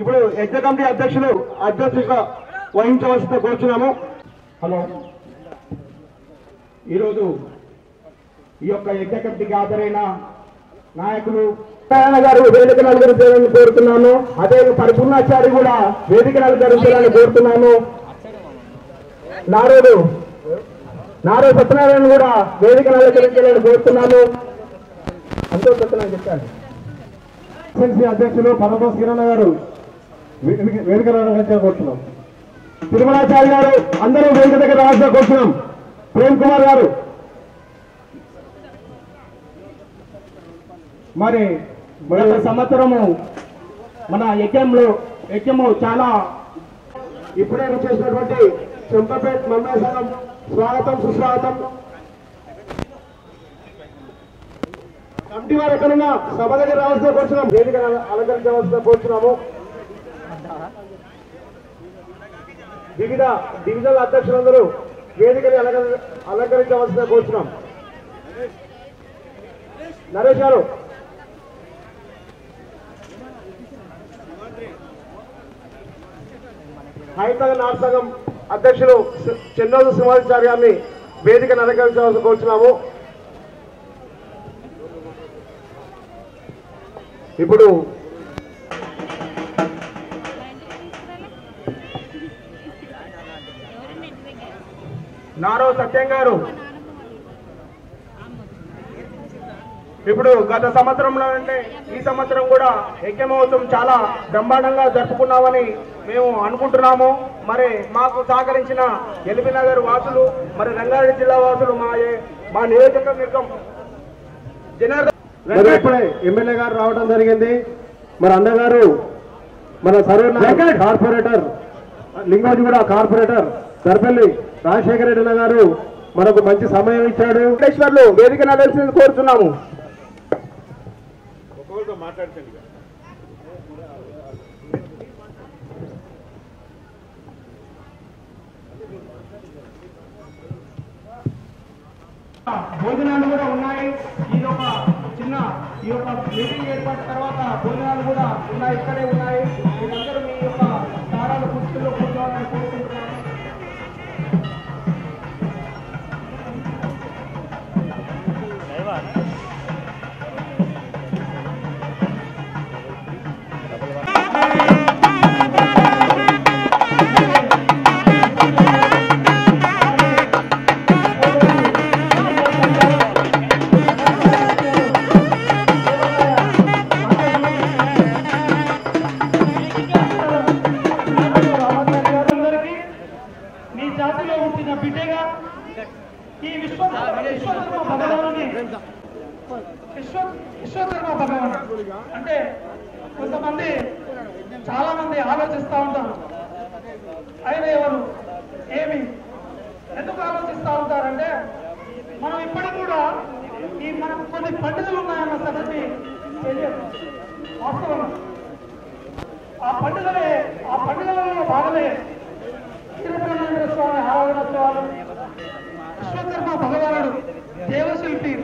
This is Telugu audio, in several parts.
ఇప్పుడు యజ్ఞ కమిటీ అధ్యక్షులు అధ్యక్షత వహించవలసిందిగా కోరుచున్నాము. హలో, ఈరోజు ఈ యొక్క యజ్ఞ కమిటీకి హాజరైన నాయకులు గారు వేదిక అలంకరించాలని కోరుతున్నాను. అదే పరిపూర్ణాచారి కూడా వేదిక అలంకరించాలని కోరుతున్నాను. నారో సత్యనారాయణ కూడా వేదిక అలంకరించాలని కోరుతున్నాను. అంతో సత్యనారాయణ చెప్పాను. ఎస్ఎల్సీ అధ్యక్షులు పరమోస్ కిరణ్ గారు వేదిక అలంకరించాలని కోరుతున్నాం. తిరుమలాచారి గారు అందరూ వేదిక దగ్గర రావాల్సిన కోరుతున్నాం. ప్రేమ్ కుమార్ గారు మరి గత సంవత్సరము మన యజ్ఞము చాలా ఇప్పుడే చేసినటువంటి చెంపపేట మమ్మేశ్వరం స్వాగతం సుస్వాగతం. కమిటీ వారు ఎక్కడున్నా సభ దగ్గర రావాల్సిన కోరుచున్నాం. వేదిక అలంకరించవలసిన కోరుచున్నాము. వివిధ డివిజనల్ అధ్యక్షులందరూ వేదికని అలంకరించవలసిన కోరుచున్నాం. నరేష్ గారు, హైదరాబాద్ నార్త్ సంఘం అధ్యక్షులు చెన్నోజు శ్రీనివాసాచారి గారిని వేదికను అలంకరించవలసి కోరుచున్నాము. ఇప్పుడు నారో సత్యం గారు ఇప్పుడు గత సంవత్సరంలో అంటే ఈ సంవత్సరం కూడా యజ్ఞ మహోత్సవం చాలా బ్రహ్మాండంగా జరుపుకున్నామని మేము అనుకుంటున్నాము. మరి మాకు సహకరించిన ఎల్బీ నగర్ వాసులు, మరి రంగారెడ్డి జిల్లా వాసులు, మా నియోజకవర్గం ఇప్పుడే ఎమ్మెల్యే గారు రావడం జరిగింది. మరి అన్నగారు మన సర్వే కార్పొరేటర్ లింగోజీ కూడా కార్పొరేటర్ దర్పల్లి రాజశేఖర రెడ్డి గారు మనకు మంచి సమయం ఇచ్చాడు. వెంకటేశ్వర్లు వేదిక నడవాల్సింది కోరుతున్నాము. మాట్లాడుతుంది భోజనాలు కూడా ఉన్నాయి. ఈ యొక్క మీటింగ్ ఏర్పాటు తర్వాత భోజనాలు కూడా ఉన్నాయి, ఇక్కడే ఉన్నాయి. మీరందరూ మీ యొక్క స్థానాల పుస్తకంలో కూర్చోవాలని కోరుకుంటున్నాను. విశ్వకర్మ భగవాన్ అంటే కొంతమంది చాలా మంది ఆలోచిస్తూ ఉంటారు, ఆయన ఎవరు ఏమి ఎందుకు ఆలోచిస్తూ ఉంటారంటే మనం ఇప్పటికి కూడా మనకు కొన్ని పండుగలు ఉన్నాయన్న సంగతి తెలియదు. వాస్తవం ఆ పండుగలలో భాగమే తిరుపతి స్వామి ఆరాధనోత్సవాలు, విశ్వకర్మ భగవానుడు దేవశిల్పి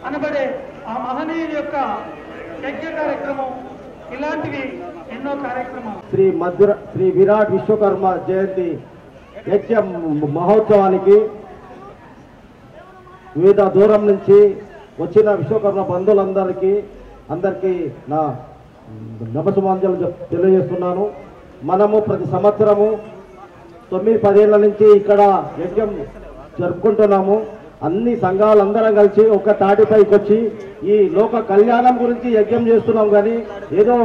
అనబడే ఆ మహనీయుని యొక్క యజ్ఞ కార్యక్రమం, ఇలాంటివి ఎన్నో కార్యక్రమాలు. శ్రీ విరాట్ విశ్వకర్మ జయంతి యజ్ఞ మహోత్సవానికి వివిధ దూరం నుంచి వచ్చిన విశ్వకర్మ బంధువులందరికీ నా నమస్సుమాంజలు తెలియజేస్తున్నాను. మనము ప్రతి సంవత్సరము 9-10 ఏళ్ల నుంచి ఇక్కడ యజ్ఞం జరుపుకుంటున్నాము. అన్ని సంఘాలందరం కలిసి ఒక తాటిపైకి వచ్చి ఈ లోక కళ్యాణం గురించి యజ్ఞం చేస్తున్నాం. కానీ ఏదో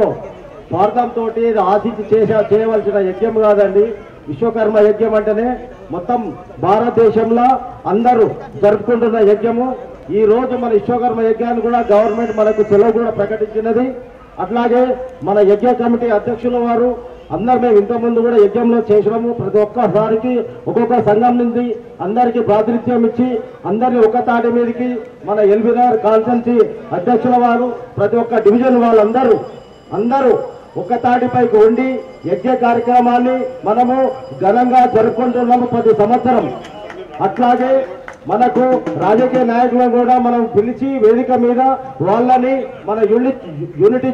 స్వార్థంతో ఆశించి చేయవలసిన యజ్ఞం కాదండి. విశ్వకర్మ యజ్ఞం అంటేనే మొత్తం భారతదేశంలో అందరూ జరుపుకుంటున్న యజ్ఞము. ఈ రోజు మన విశ్వకర్మ యజ్ఞాన్ని కూడా గవర్నమెంట్ మనకు సెలవు కూడా ప్రకటించినది. అట్లాగే మన యజ్ఞ కమిటీ అధ్యక్షుల వారు అందరు మేము ఇంతకుముందు కూడా యజ్ఞంలో చేసినాము. ప్రతి ఒక్కసారికి ఒక్కొక్క సంఘం నుంచి అందరికీ ప్రాతినిధ్యం ఇచ్చి అందరినీ ఒక్క తాటి మీదకి మన ఎల్బీ నగర్ కాన్స్టిట్యున్సీ అధ్యక్షుల వారు ప్రతి ఒక్క డివిజన్ వాళ్ళందరూ ఒక్క తాటిపైకి ఉండి యజ్ఞ కార్యక్రమాన్ని మనము ఘనంగా జరుపుకుంటున్నాము ప్రతి సంవత్సరం. అట్లాగే మనకు రాజకీయ నాయకులను కూడా మనం పిలిచి వేదిక మీద వాళ్ళని మన యూనిటీ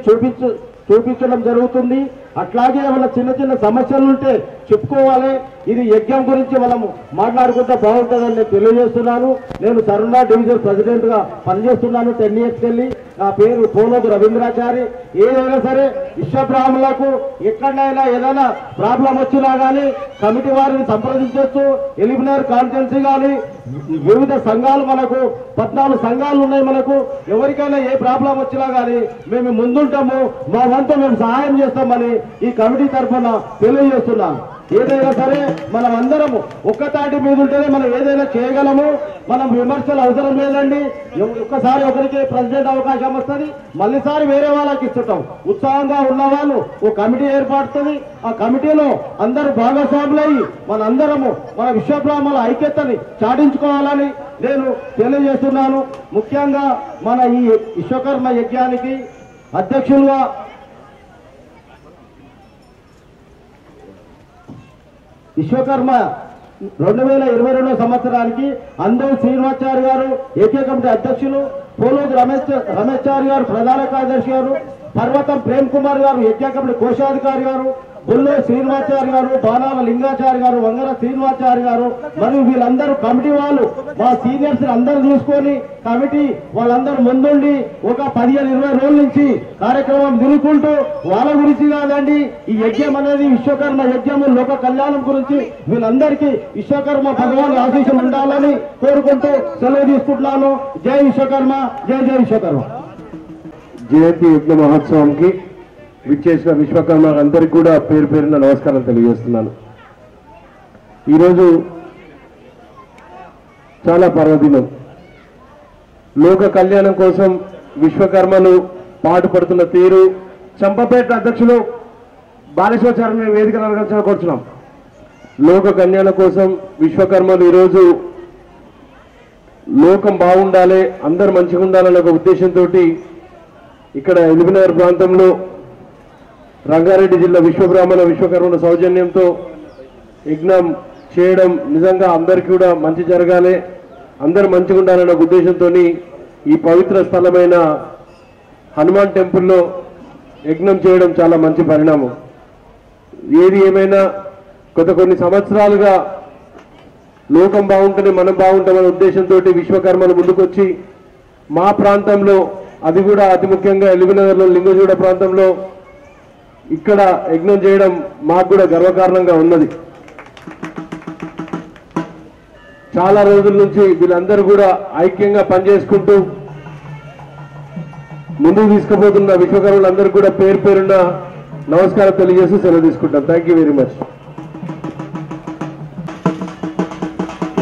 చూపించడం జరుగుతుంది. అట్లాగే ఏమైనా చిన్న చిన్న సమస్యలు ఉంటే చెప్పుకోవాలి. ఇది యజ్ఞం గురించి మనం మాట్లాడుకుంటే బాగుంటుందని నేను తెలియజేస్తున్నాను. నేను సరుణా డివిజన్ ప్రెసిడెంట్గా పనిచేస్తున్నాను 10 years వెళ్ళి. నా పేరు పోలోగు రవీంద్రాచారి. ఏదైనా సరే విశ్వబ్రాహ్మణులకు ఎక్కడైనా ఏదైనా ప్రాబ్లం వచ్చినా కానీ కమిటీ వారిని సంప్రదించవచ్చు. ఎలిమినర్ కాన్ఫరెన్సీ కానీ వివిధ సంఘాలు మనకు 14 సంఘాలు ఉన్నాయి. మనకు ఎవరికైనా ఏ ప్రాబ్లం వచ్చినా కానీ మేము ముందుంటాము, మా వంతు మేము సహాయం చేస్తామని ఈ కమిటీ తరఫున తెలియజేస్తున్నాను. ఏదైనా సరే మనం అందరము ఒక్కతాటి మీద ఉంటేనే మనం ఏదైనా చేయగలము. మనం విమర్శలు అవసరం లేదండి. ఒక్కసారి ఒకరికి ప్రెసిడెంట్ అవకాశం వస్తుంది, మళ్ళీసారి వేరే వాళ్ళకి ఇస్తుంటాం. ఉత్సాహంగా ఉన్న వాళ్ళు ఓ కమిటీ ఏర్పడుతుంది. ఆ కమిటీలో అందరూ భాగస్వాములయ్యి మనందరము మన విశ్వబ్రాహ్మణుల ఐక్యతని చాటించుకోవాలని నేను తెలియజేస్తున్నాను. ముఖ్యంగా మన ఈ విశ్వకర్మ యజ్ఞానికి అధ్యక్షులుగా విశ్వకర్మ 2022 సంవత్సరానికి అందరూ శ్రీనివాచారి గారు ఏకే కమిటీ అధ్యక్షులు, పోలోజు రమేశ్చారి గారు ప్రధాన కార్యదర్శి గారు, పర్వతం ప్రేమ్ కుమార్ గారు యజ్ఞ కమిటీ కోశాధికారి గారు, బుల్లో శ్రీనివాచారి గారు, బాణాల లింగాచారి గారు, వంగర శ్రీనివాచారి గారు మరియు వీళ్ళందరూ కమిటీ వాళ్ళు మా సీనియర్స్ అందరూ చూసుకొని కమిటీ వాళ్ళందరూ ముందుండి ఒక 15-20 రోజుల నుంచి కార్యక్రమం తిరుగుకుంటూ వాళ్ళ గురించి కాదండి ఈ యజ్ఞం అనేది విశ్వకర్మ యజ్ఞము లోక కళ్యాణం గురించి వీళ్ళందరికీ విశ్వకర్మ భగవాన్ ఆశీస్సులు ఉండాలని కోరుకుంటూ సెలవు తీసుకుంటున్నాను. జై విశ్వకర్మ, జై జై విశ్వకర్మ. జయంతి యజ్ఞ మహోత్సవంకి విచ్చేసిన విశ్వకర్మ అందరికీ కూడా పేరు పేరున నమస్కారం తెలియజేస్తున్నాను. ఈరోజు చాలా పర్వదినం. లోక కళ్యాణం కోసం విశ్వకర్మలు పాటుపడుతున్న తీరు చంపపేట అధ్యక్షులు బాలేశ్వరాచార్య వేదిక నలగంచడం కూర్చున్నాం. లోక కళ్యాణం కోసం విశ్వకర్మలు ఈరోజు లోకం బాగుండాలి, అందరు మంచిగా ఉండాలన్న ఒక ఉద్దేశంతో ఇక్కడ ఎలిమినగర్ ప్రాంతంలో రంగారెడ్డి జిల్లా విశ్వకర్మల సౌజన్యంతో యజ్ఞం చేయడం నిజంగా అందరికీ కూడా మంచి జరగాలి, అందరూ మంచిగా ఉండాలన్న ఉద్దేశంతో ఈ పవిత్ర స్థలమైన హనుమాన్ టెంపుల్లో యజ్ఞం చేయడం చాలా మంచి పరిణామం. ఏది ఏమైనా కొన్ని సంవత్సరాలుగా లోకం బాగుంటుంది మనం బాగుంటామనే ఉద్దేశంతో విశ్వకర్మలు ముందుకొచ్చి మా ప్రాంతంలో, అది కూడా అతి ముఖ్యంగా ఎలిమినగర్లో లింగజూడ ప్రాంతంలో ఇక్కడ యజ్ఞం చేయడం మాకు కూడా గర్వకారణంగా ఉన్నది. చాలా రోజుల నుంచి వీళ్ళందరూ కూడా ఐక్యంగా పనిచేసుకుంటూ ముందుకు తీసుకుపోతున్న విశ్వకర్మలందరూ కూడా పేరు పేరున్న నమస్కారం తెలియజేసి సెలవు తీసుకుంటాం. Thank you very much.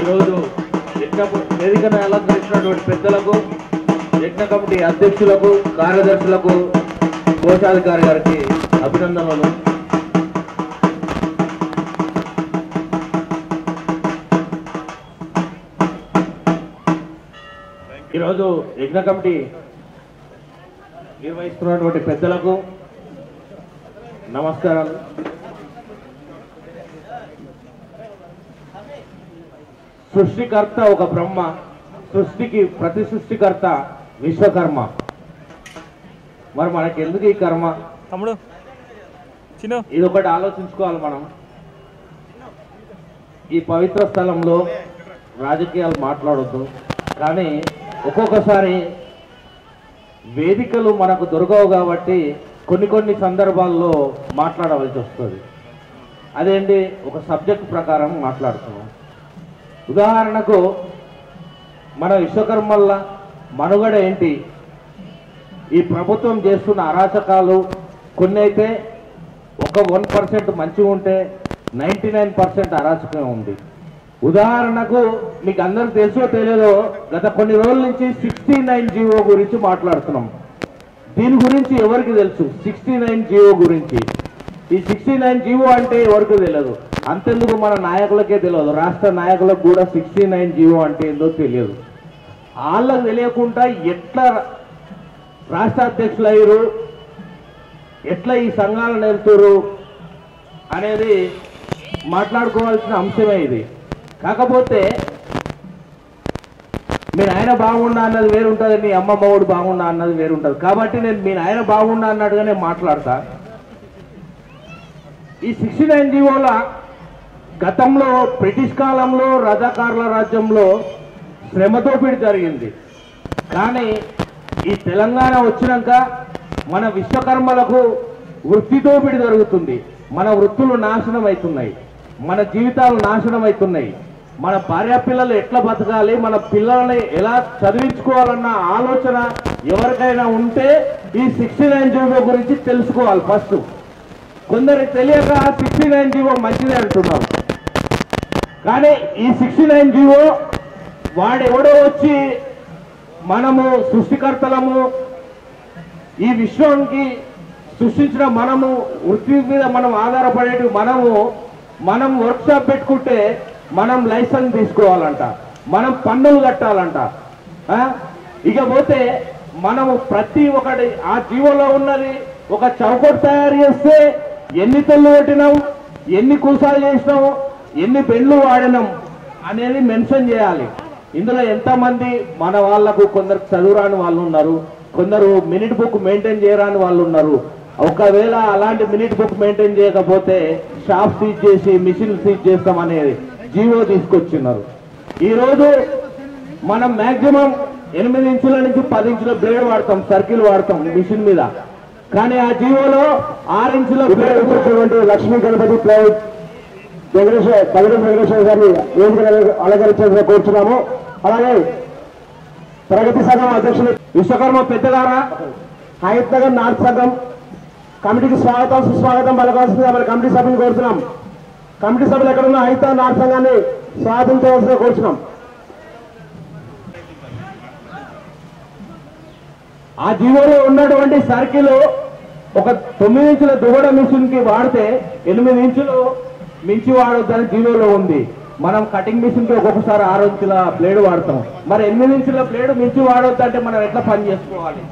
ఈరోజు వేదికను అలంకరించినటువంటి పెద్దలకు, యజ్ఞ కమిటీ అధ్యక్షులకు, కార్యదర్శులకు, కోశాధికారి గారికి అభినందనలు. ఈరోజు యజ్ఞ కమిటీ నిర్వహిస్తున్నటువంటి పెద్దలకు నమస్కారాలు. సృష్టికర్త ఒక బ్రహ్మ, సృష్టికి ప్రతి సృష్టికర్త విశ్వకర్మ. మరి మనకి ఎందుకు ఈ కర్మ? తమ్ముడు ఇది ఒకటి ఆలోచించుకోవాలి మనం. ఈ పవిత్ర స్థలంలో రాజకీయాలు మాట్లాడొద్దు, కానీ ఒక్కొక్కసారి వేదికలు మనకు దొరకవు కాబట్టి కొన్ని సందర్భాల్లో మాట్లాడవలసి వస్తుంది. అదేంటి, ఒక సబ్జెక్ట్ ప్రకారం మాట్లాడుతున్నాం. ఉదాహరణకు మన విశ్వకర్మల మనుగడ ఏంటి, ఈ ప్రభుత్వం చేస్తున్న అరాచకాలు కొన్ని అయితే ఒక 1% మంచిగా ఉంటే 99% అరాచకం ఉంది. ఉదాహరణకు మీకు అందరికి తెలుసో తెలియదో, గత కొన్ని రోజుల నుంచి 69 జీవో గురించి మాట్లాడుతున్నాం. దీని గురించి ఎవరికి తెలుసు? 69 జీవో గురించి. ఈ 69 జీవో అంటే ఎవరికి తెలియదు, అంతెందుకు మన నాయకులకే తెలియదు, రాష్ట్ర నాయకులకు కూడా 69 జీవో అంటే ఏందో తెలియదు. వాళ్ళకు తెలియకుండా ఎట్లా రాష్ట్ర అధ్యక్షులు అయ్యారు, ఎట్లా ఈ సంఘాలను నేర్పుతారు అనేది మాట్లాడుకోవాల్సిన అంశమే ఇది. కాకపోతే మీ నాయన బాగుండా అన్నది వేరుంటుంది, మీ అమ్మ మగడు బాగుండా అన్నది వేరుంటుంది. కాబట్టి నేను మీ నాయన బాగుండా అన్నట్టుగానే మాట్లాడతా. ఈ 69 జీవోల గతంలో బ్రిటిష్ కాలంలో రజాకారుల రాజ్యంలో శ్రమదోపిడి జరిగింది. కానీ ఈ తెలంగాణ వచ్చినాక మన విశ్వకర్మలకు వృత్తి దోపిడి జరుగుతుంది. మన వృత్తులు నాశనం అవుతున్నాయి, మన జీవితాలు నాశనం అవుతున్నాయి. మన భార్య పిల్లలు ఎట్లా బతకాలి, మన పిల్లల్ని ఎలా చదివించుకోవాలన్న ఆలోచన ఎవరికైనా ఉంటే ఈ 69 జీవో గురించి తెలుసుకోవాలి. ఫస్ట్ కొందరికి తెలియక 69 జీవో మంచిదే అంటున్నారు. కానీ ఈ 69 జీవో వాడెవడో వచ్చి మనము సృష్టికర్తలము, ఈ విశ్వానికి సృష్టించిన మనము, వృత్తి మీద మనం ఆధారపడేటి మనం వర్క్షాప్ పెట్టుకుంటే మనం లైసెన్స్ తీసుకోవాలంట, మనం పన్నులు కట్టాలంట. ఇకపోతే మనము ప్రతి ఒక్కటి ఆ జీవోలో ఉన్నది ఒక చౌకట్ తయారు చేస్తే ఎన్ని తెల్లు పెట్టినాం, ఎన్ని కూసాలు చేసినాం, ఎన్ని బెండ్లు వాడినాం అనేది మెన్షన్ చేయాలి. ఇందులో ఎంతమంది మన వాళ్లకు కొందరు చదువురాని వాళ్ళు ఉన్నారు, కొందరు మినిట్ బుక్ మెయింటైన్ చేయరాని వాళ్ళు ఉన్నారు. ఒకవేళ అలాంటి మినిట్ బుక్ మెయింటైన్ చేయకపోతే షాప్ సీజ్ చేసి మిషన్ సీజ్ చేస్తాం అనేది జీవో తీసుకొచ్చినారు. ఈరోజు మనం మ్యాక్సిమం 8 ఇంచుల నుంచి 10 ఇంచుల బ్లేడ్ వాడతాం, సర్కిల్ వాడతాం మిషన్ మీద. కానీ ఆ జీవోలో 6 ఇంచుల బ్లేడ్ కూర్చున్నటువంటి లక్ష్మీ గణపతి ప్లైవుడ్ వెంకటేశ్వర గారిని అలంకరించాలని కోరుచున్నాము. అలాగే ప్రగతి సంఘం అధ్యక్షులు విశ్వకర్మ పెద్దగారా హయత్ నగర్ నార్త్ సంఘం కమిటీకి స్వాగతం సుస్వాగతం పలకాల్సిందిగా మన కమిటీ సభ్యులు కోరుతున్నాం. కమిటీ సభ్యులు ఎక్కడున్న హయత్ నగర్ నార్త్ సంఘాన్ని స్వాగతించవలసిందిగా కోరుచున్నాం. ఆ జీవోలో ఉన్నటువంటి సర్కిల్ ఒక 9 ఇంచుల దువ్వడ మిషన్ కి వాడితే 8 ఇంచులు మించి వాడొద్దని జీవోలో ఉంది. మనం కటింగ్ మిషన్ కి ఒక్కొక్కసారి 6 ఇంచుల బ్లేడ్ వాడతాం. మరి 8 ఇంచుల బ్లేడ్ మించి వాడొద్దంటే మనం ఎట్లా పని చేసుకోవాలి?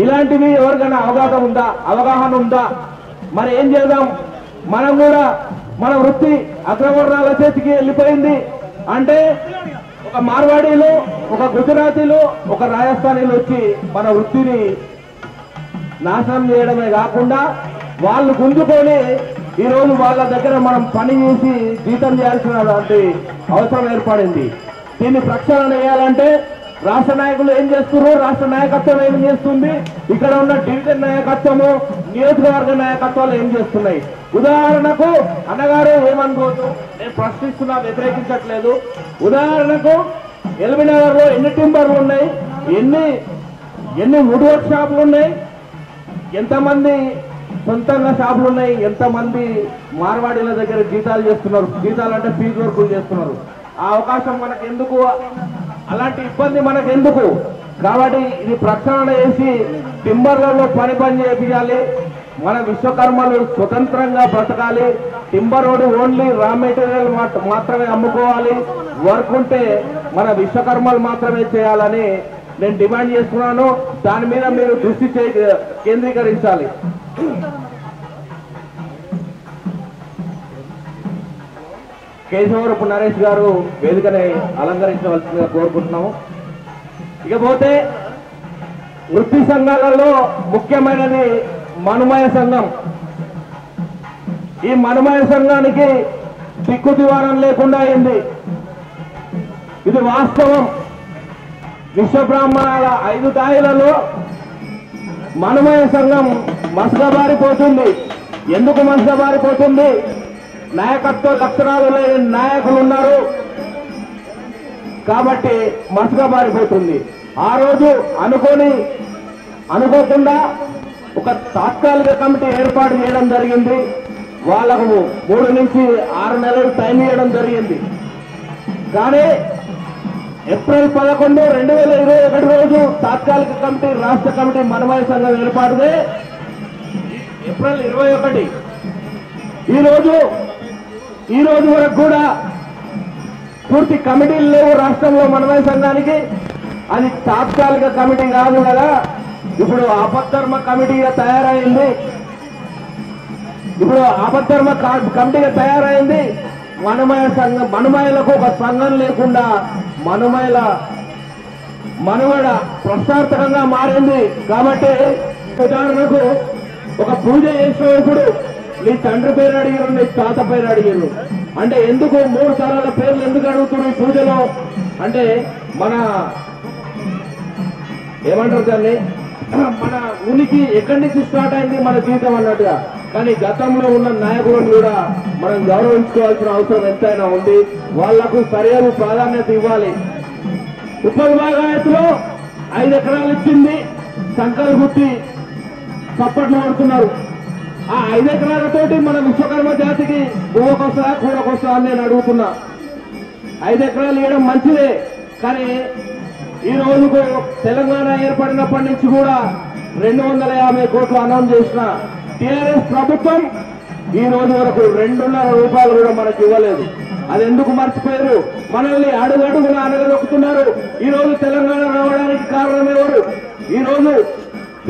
ఇలాంటివి ఎవరికైనా అవగాహన ఉందా? మరి ఏం చేద్దాం? మనం కూడా మన వృత్తి అగ్రవర్ణాల చేతికి వెళ్ళిపోయింది అంటే ఒక మార్వాడీలు, ఒక గుజరాతీలు, ఒక రాజస్థానీలు వచ్చి మన వృత్తిని నాశనం చేయడమే కాకుండా వాళ్ళు గుంజుకొని ఈరోజు వాళ్ళ దగ్గర మనం పని చేసి జీతం చేయాల్సినటువంటి అవసరం ఏర్పడింది. దీన్ని ప్రక్షాళన చేయాలంటే రాష్ట్ర నాయకులు ఏం చేస్తున్నారు, రాష్ట్ర నాయకత్వం ఏం చేస్తుంది, ఇక్కడ ఉన్న డివిజన్ నాయకత్వము, నియోజకవర్గ నాయకత్వాలు ఏం చేస్తున్నాయి? ఉదాహరణకు అన్నగారు ఏమనుకోవచ్చు, నేను ప్రశ్నిస్తున్నా, వ్యతిరేకించట్లేదు. ఉదాహరణకు ఎల్బీనగర్ లో ఎన్ని టింబర్లు ఉన్నాయి, ఎన్ని వుడ్ వర్క్ షాపులు ఉన్నాయి, ఎంతమంది సొంతంగా షాపులు ఉన్నాయి, ఎంతమంది మార్వాడీల దగ్గర జీతాలు చేస్తున్నారు, జీతాలు అంటే ఫీజు వర్కులు చేస్తున్నారు. ఆ అవకాశం మనకు ఎందుకు, అలాంటి ఇబ్బంది మనకు ఎందుకు? కాబట్టి ఇది ప్రక్షాళన చేసి టింబర్లలో పని చేయాలి. మన విశ్వకర్మలు స్వతంత్రంగా బ్రతకాలి. Timber road only raw material మాత్రమే అమ్ముకోవాలి. వర్క్ ఉంటే మన విశ్వకర్మలు మాత్రమే చేయాలని నేను డిమాండ్ చేస్తున్నాను. దాని మీద మీరు దృష్టి కేంద్రీకరించాలి. కేశవరపు నరేష్ గారు వేదికని అలంకరించవలసిందిగా కోరుకుంటున్నాము. ఇకపోతే వృత్తి సంఘాలలో ముఖ్యమైనది మనుమయ సంఘం. ఈ మనుమయ సంఘానికి దిక్కు దివారం లేకుండా అయింది. ఇది వాస్తవం. విశ్వబ్రాహ్మణాల 5 దాయిలలో మనుమయ సంఘం మసకబారిపోతుంది. ఎందుకు మసకబారిపోతుంది? నాయకత్వ లక్షణాలు లేని నాయకులు ఉన్నారు కాబట్టి మసకబారిపోతుంది. ఆ రోజు అనుకోకుండా ఒక తాత్కాలిక కమిటీ ఏర్పాటు చేయడం జరిగింది. వాళ్ళకు 3 నుంచి 6 నెలలు టైం ఇవ్వడం జరిగింది. కానీ ఏప్రిల్ 11, 2021 రోజు తాత్కాలిక కమిటీ, రాష్ట్ర కమిటీ మనుమయ సంఘం ఏర్పాటుదే. ఏప్రిల్ 21 ఈ రోజు వరకు కూడా పూర్తి కమిటీలు లేవు రాష్ట్రంలో మనుమయ సంఘానికి. అది తాత్కాలిక కమిటీ కాదు కదా, ఇప్పుడు ఆపద్ధర్మ కమిటీగా తయారైంది. కమిటీగా తయారైంది. మనుమయ సంఘం, మనుమయులకు ఒక సంఘం లేకుండా మనుగడ ప్రశ్నార్థకంగా మారింది. కాబట్టి ఉదాహరణకు ఒక పూజ చేసినప్పుడు నీ తండ్రి పేరు అడిగారు, నీ తాత పేరు అడిగారు. అంటే ఎందుకు 3 తరాల పేర్లు ఎందుకు అడుగుతున్నారు ఈ పూజలో? అంటే మన ఏమంటారు దాన్ని, మన ఉనికి ఎక్కడి నుంచి స్టార్ట్ అయింది మన జీవితం అన్నట్టుగా. కానీ గతంలో ఉన్న నాయకులను కూడా మనం గౌరవించుకోవాల్సిన అవసరం ఎంతైనా ఉంది. వాళ్లకు సరైన ప్రాధాన్యత ఇవ్వాలి. ఉప్పల్ బాగాయత్లో 5 ఎకరాలు ఇచ్చింది, సంకలు గుర్తి చప్పట్లు పడుతున్నారు. ఆ 5 ఎకరాలతోటి మన విశ్వకర్మ జాతికి భూమకొస్తా కూడకొస్తా అని నేను అడుగుతున్నా. 5 ఎకరాలు ఇవ్వడం మంచిదే, కానీ ఈ రోజుకు తెలంగాణ ఏర్పడినప్పటి నుంచి కూడా 250 కోట్లు అనౌన్స్ చేసిన టీఆర్ఎస్ ప్రభుత్వం ఈ రోజు వరకు 2.5 రూపాయలు కూడా మనకు ఇవ్వలేదు. అది ఎందుకు మర్చిపోయారు? మనల్ని అడుగడుగున అనగదొక్కుతున్నారు. ఈ రోజు తెలంగాణ రావడానికి కారణం ఎవరు? ఈ రోజు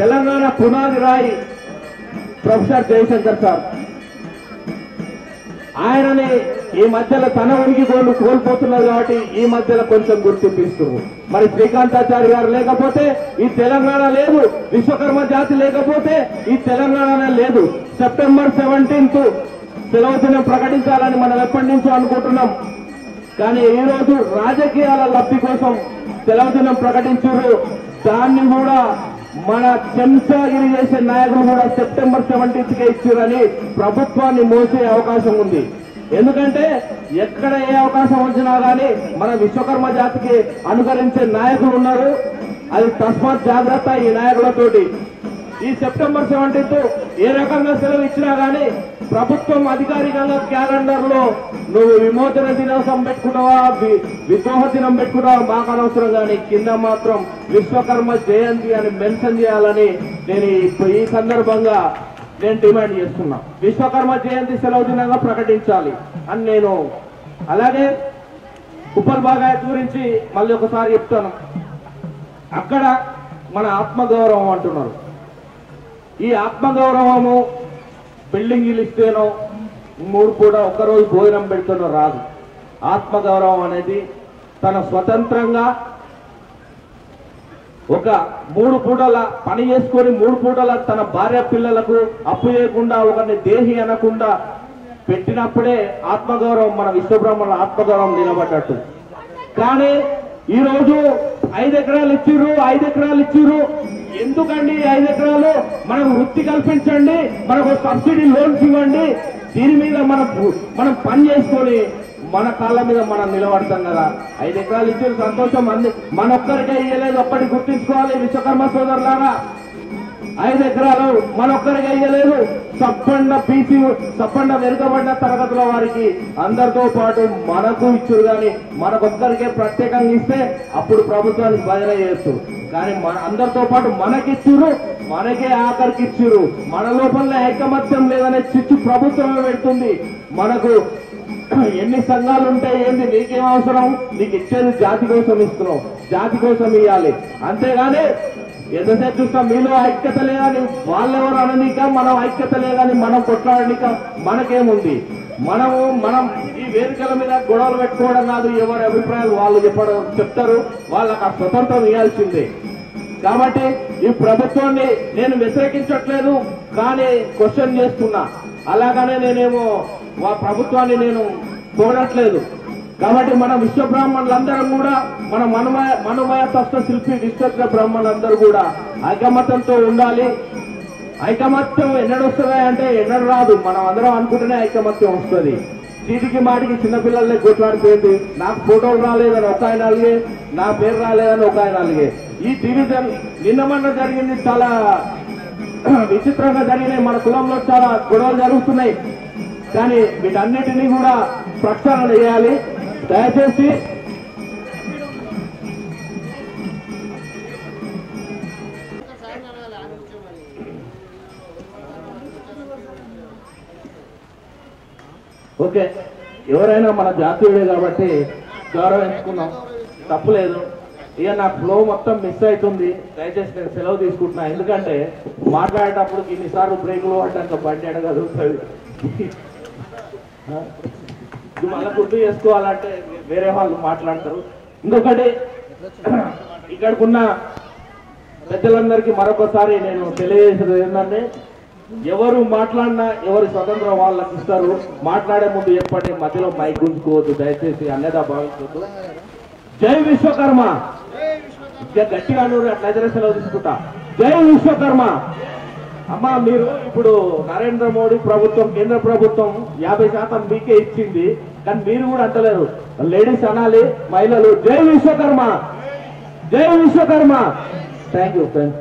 తెలంగాణ పునాది రాయి ప్రొఫెసర్ జయశంకర్ సార్. ఆయనని ఈ మధ్యలో తన ఉనికి కోల్పోతున్నారు కాబట్టి ఈ మధ్యలో కొంచెం గుర్తింపిస్తున్నారు. మరి శ్రీకాంతాచారి గారు లేకపోతే ఈ తెలంగాణ లేదు, విశ్వకర్మ జాతి లేకపోతే ఈ తెలంగాణ లేదు. సెప్టెంబర్ 17 సెలవు దినం ప్రకటించాలని మనం ఎప్పటి నుంచో అనుకుంటున్నాం. కానీ ఈ రోజు రాజకీయాల లబ్ధి కోసం సెలవు దినం ప్రకటించారు. దాన్ని కూడా మన చెంచాగిరి చేసే నాయకులు కూడా సెప్టెంబర్ 17కే ఇచ్చారని ప్రభుత్వాన్ని మోసే అవకాశం ఉంది. ఎందుకంటే ఎక్కడ ఏ అవకాశం వచ్చినా కానీ మన విశ్వకర్మ జాతికి అనుకరించే నాయకులు ఉన్నారు. అది తస్మాత్ జాగ్రత్త ఈ నాయకులతోటి. ఈ సెప్టెంబర్ 17 ఏ రకంగా సెలవు ఇచ్చినా కానీ ప్రభుత్వం అధికారికంగా క్యాలెండర్ లో నువ్వు విమోచన దినోత్సవం పెట్టుకున్నావా, విద్రోహ దినం పెట్టుకున్నావా మాకు అనవసరం, కానీ కింద మాత్రం విశ్వకర్మ జయంతి అని మెన్షన్ చేయాలని నేను ఈ సందర్భంగా నేను డిమాండ్ చేస్తున్నా. విశ్వకర్మ జయంతి సెలవు దినంగా ప్రకటించాలి అని నేను. అలాగే ఉప్పల్ బాగాయత్ గురించి మళ్ళీ ఒకసారి చెప్తాను. అక్కడ మన ఆత్మగౌరవం అంటున్నారు. ఈ ఆత్మగౌరవము బిల్డింగ్లు ఇస్తేనో 3 పూట ఒక్కరోజు భోజనం పెడుతున్నో రాదు. ఆత్మగౌరవం అనేది తన స్వతంత్రంగా ఒక 3 పూటల పని చేసుకొని 3 పూటల తన భార్య పిల్లలకు అప్పు చేయకుండా ఒకరిని దేహి అనకుండా పెట్టినప్పుడే ఆత్మగౌరవం, మన విశ్వబ్రహ్మణ ఆత్మగౌరవం నిలబడ్డట్టు. కానీ ఈ రోజు 5 ఎకరాలు ఇచ్చిర్రు. ఎందుకండి 5 ఎకరాలు? మనకు వృత్తి కల్పించండి, మనకు సబ్సిడీ లోన్స్ ఇవ్వండి, దీని మీద మనం పని చేసుకొని మన కాళ్ళ మీద మనం నిలబడతాం కదా. 5 ఎకరాలు ఇచ్చిన సంతోషం మనొక్కరికే ఇయ్యలేదు, ఒక్కటి గుర్తించుకోవాలి విశ్వకర్మ సోదరులారా. 5 ఎకరాలు మనొక్కరికే ఇయ్యలేదు. సప్పండ వెనుకబడిన తరగతుల వారికి అందరితో పాటు మనకు ఇచ్చారు. కానీ మనకొక్కరికే ప్రత్యేకంగా ఇస్తే అప్పుడు ప్రభుత్వానికి భజన చేయొచ్చు. కానీ అందరితో పాటు మనకిచ్చిర్రు, మనకే ఆఖరికి ఇచ్చిర్రు. మన లోపలనే ఐకమత్యం లేదనే చిచ్చు ప్రభుత్వమే పెడుతుంది. మనకు ఎన్ని సంఘాలు ఉంటాయి, ఏంది, నీకేం అవసరం? నీకు ఇచ్చేది జాతి కోసం ఇస్తున్నావు, జాతి కోసం ఇవ్వాలి. అంతేగాని ఎంతసేపు చూస్తాం మీలో ఐక్యత లేదని వాళ్ళెవరు అననీక, మనం ఐక్యత లేదని మనం కొట్లాడనీక మనకేముంది? మనం ఈ వేదికల మీద గొడవలు పెట్టుకోవడం కాదు. ఎవరి అభిప్రాయాలు వాళ్ళు చెప్తారు, వాళ్ళకి ఆ స్వతంత్రం ఇవ్వాల్సిందే. కాబట్టి ఈ ప్రభుత్వాన్ని నేను వ్యతిరేకించట్లేదు, కానీ క్వశ్చన్ చేస్తున్నా. అలాగనే నేనేమో ప్రభుత్వాన్ని నేను చూడట్లేదు. కాబట్టి మన విశ్వబ్రాహ్మణులందరం కూడా మన మనమయ తత్వ శిల్పి విశ్వ బ్రాహ్మణులందరూ కూడా ఐకమత్యంతో ఉండాలి. ఐకమత్యం ఎన్నడు వస్తుందా అంటే ఎన్నడు రాదు. మనం అందరం అనుకుంటేనే ఐకమత్యం వస్తుంది. చీటికి మాటికి చిన్నపిల్లలే కొట్లాడిపోయింది. నాకు ఫోటోలు రాలేదని ఒక ఆయన అలిగే, నా పేరు రాలేదని ఒక ఆయన అలిగే. ఈ డివిజన్ నిన్నమన్న జరిగింది, చాలా విచిత్రంగా జరిగినాయి. మన కులంలో చాలా గొడవలు జరుగుతున్నాయి. కానీ వీటన్నిటినీ కూడా ప్రక్షాళన చేయాలి. దయచేసి ఓకే, ఎవరైనా మన జాతీయుడే కాబట్టి గౌరవించుకున్నాం, తప్పులేదు. ఇక నా ఫ్లో మొత్తం మిస్ అవుతుంది. దయచేసి నేను సెలవు తీసుకుంటున్నా. ఎందుకంటే మాట్లాడేటప్పుడు ఇన్నిసార్లు బ్రేకులు పడ్డాక బండి అడగలుగుతుంది. మళ్ళీ గుర్తు చేసుకోవాలంటే వేరే వాళ్ళు మాట్లాడతారు. ఇంకొకటి, ఇక్కడికున్న పెద్దలందరికీ మరొకసారి నేను తెలియజేసేది ఏంటంటే, ఎవరు మాట్లాడినా ఎవరి స్వతంత్రం వాళ్ళకి ఇస్తారు. మాట్లాడే ముందు ఎప్పటి మధ్యలో మైక్ గుంజుకోవద్దు, దయచేసి అన్నదా భావించవద్దు. జై విశ్వకర్మ. గట్టిగా అట్లయితే సెలవు తీసుకుంటా. జై విశ్వకర్మ. అమ్మా, మీరు ఇప్పుడు నరేంద్ర మోడీ ప్రభుత్వం, కేంద్ర ప్రభుత్వం 50% మీకే ఇచ్చింది, కానీ మీరు కూడా అంటలేరు. లేడీస్ అనాలి, మహిళలు. జై విశ్వకర్మ, జై విశ్వకర్మ. Thank you friends.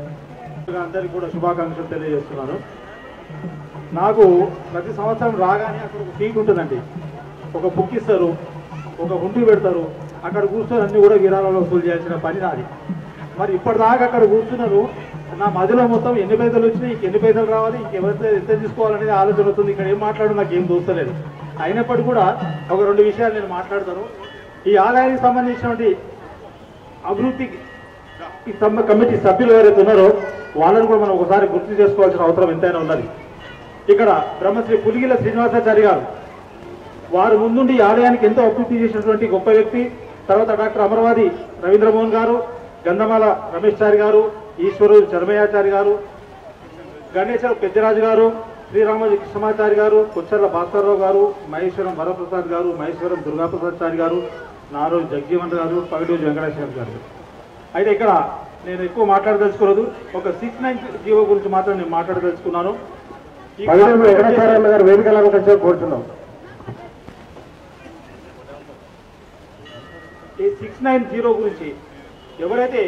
అందరికీ కూడా శుభాకాంక్షలు తెలియజేస్తున్నాను. నాకు ప్రతి సంవత్సరం రాగానే అక్కడ ఒక సీట్ ఉంటుందండి, ఒక బుక్ ఇస్తారు, ఒక హుండీ పెడతారు, అక్కడ కూర్చొని అన్ని కూడా విరాళాలు వసూలు చేయాల్సిన పని నాది. మరి ఇప్పటిదాకా అక్కడ కూర్చున్నారు, నా మధ్యలో మొత్తం ఎన్ని పైసలు వచ్చినాయి, ఇంకెన్ని పైసలు రావాలి, ఇంకెవరితో ఎంత తీసుకోవాలనేది ఆలోచన అవుతుంది. ఇక్కడ ఏం మాట్లాడు నాకు ఏం దోస్తలేదు. అయినప్పటికీ కూడా ఒక 2 విషయాలు నేను మాట్లాడతాను. ఈ ఆలయానికి సంబంధించినటువంటి అభివృద్ధి కమిటీ సభ్యులు ఎవరైతే ఉన్నారో వాళ్ళని కూడా మనం ఒకసారి గుర్తు చేసుకోవాల్సిన అవసరం ఎంతైనా ఉన్నది. ఇక్కడ బ్రహ్మశ్రీ పులిగిల శ్రీనివాసాచారి గారు, వారు ముందుండి ఈ ఆలయానికి ఎంతో అభివృద్ధి చేసినటువంటి గొప్ప వ్యక్తి. తర్వాత డాక్టర్ అమరవాది రవీంద్రమోహన్ గారు, గంధమాల రమేష్ చారి గారు, ఈశ్వరు చరమయాచారి గారు, గణేశ్వర పెద్దరాజు గారు, శ్రీరామజీ కృష్ణమాచారి గారు, కొచ్చర్ల భాస్కర్రావు గారు, మహేశ్వరం వరప్రసాద్ గారు, మహేశ్వరం దుర్గాప్రసాద్ చారి గారు, నారోజు జగ్జీవన్ గారు, పగడూరు వెంకటేశ్వర గారు. అయితే ఇక్కడ నేను ఎక్కువ మాట్లాడదలుచుకోలేదు. ఒక 690 జీవో గురించి మాత్రం నేను మాట్లాడదలుచుకున్నాను. గారు వేదిక అలంకరించాలని కోరుతున్నాం. ఈ 690 గురించి ఎవరైతే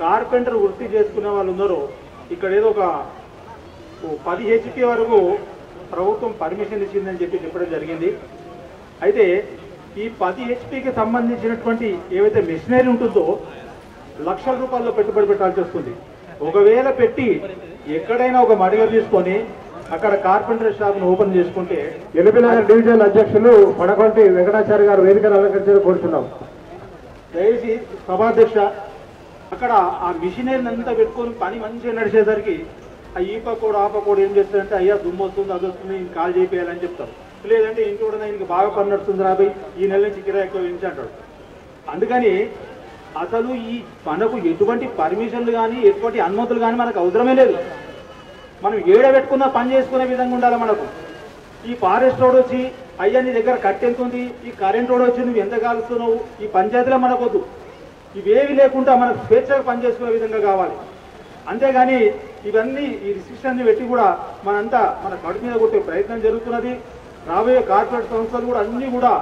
కార్పెంటర్ వృత్తి చేసుకునే వాళ్ళు ఉన్నారో, ఇక్కడ ఏదో ఒక 10 HP వరకు ప్రభుత్వం పర్మిషన్ ఇచ్చిందని చెప్పడం జరిగింది. అయితే ఈ 10 HPకి సంబంధించినటువంటి ఏవైతే మెషినరీ ఉంటుందో లక్షల రూపాయల్లో పెట్టుబడి పెట్టాల్సి వస్తుంది. ఒకవేళ పెట్టి ఎక్కడైనా ఒక మడిగ తీసుకొని అక్కడ కార్పెంటర్ షాప్ను ఓపెన్ చేసుకుంటే, ఎల్బీనగర్ డివిజన్ అధ్యక్షులు పడకొంటి వెంకటాచారి గారు వేదికను అలంకరించాలని కోరుతున్నాం. దయచేసి సభాధ్యక్ష, అక్కడ ఆ మిషనరీని అంతా పెట్టుకొని పని మంచిగా నడిచేసరికి ఆ ఈ పక్కోడు ఆ పక్కోడు ఏం చేస్తారంటే, అయ్యా దుమ్ము వస్తుంది, అది వస్తుంది, ఇంక కాల్ చేయాలని చెప్తారు. లేదంటే ఇంటి కూడా ఇంక బాగా పని నడుస్తుంది రాబోయ్, ఈ నెల నుంచి కిరాయి ఎక్కువ ఇచ్చి అంటాడు. అందుకని అసలు ఈ మనకు ఎటువంటి పర్మిషన్లు కానీ ఎటువంటి అనుమతులు కానీ మనకు అవసరమే లేదు. మనం ఏడ పెట్టుకున్న పని చేసుకునే విధంగా ఉండాలి మనకు. ఈ ఫారెస్ట్ రోడ్ వచ్చి, అయ్యా నీ దగ్గర కట్టెంతుంది, ఈ కరెంట్ రోడ్ వచ్చి నువ్వు ఎంత కాలుస్తున్నావు, ఈ పంచాయతీలో మనకొద్దు. ఇవేవి లేకుండా మనకు స్వేచ్ఛగా పనిచేసుకునే విధంగా కావాలి. అంతేగాని ఇవన్నీ ఈ రిస్ట్రిక్షన్ని పెట్టి కూడా మనంతా మన కడుపు మీద కొట్టే ప్రయత్నం జరుగుతున్నది. రాబోయే కార్పొరేట్ సంస్థలు కూడా అన్నీ కూడా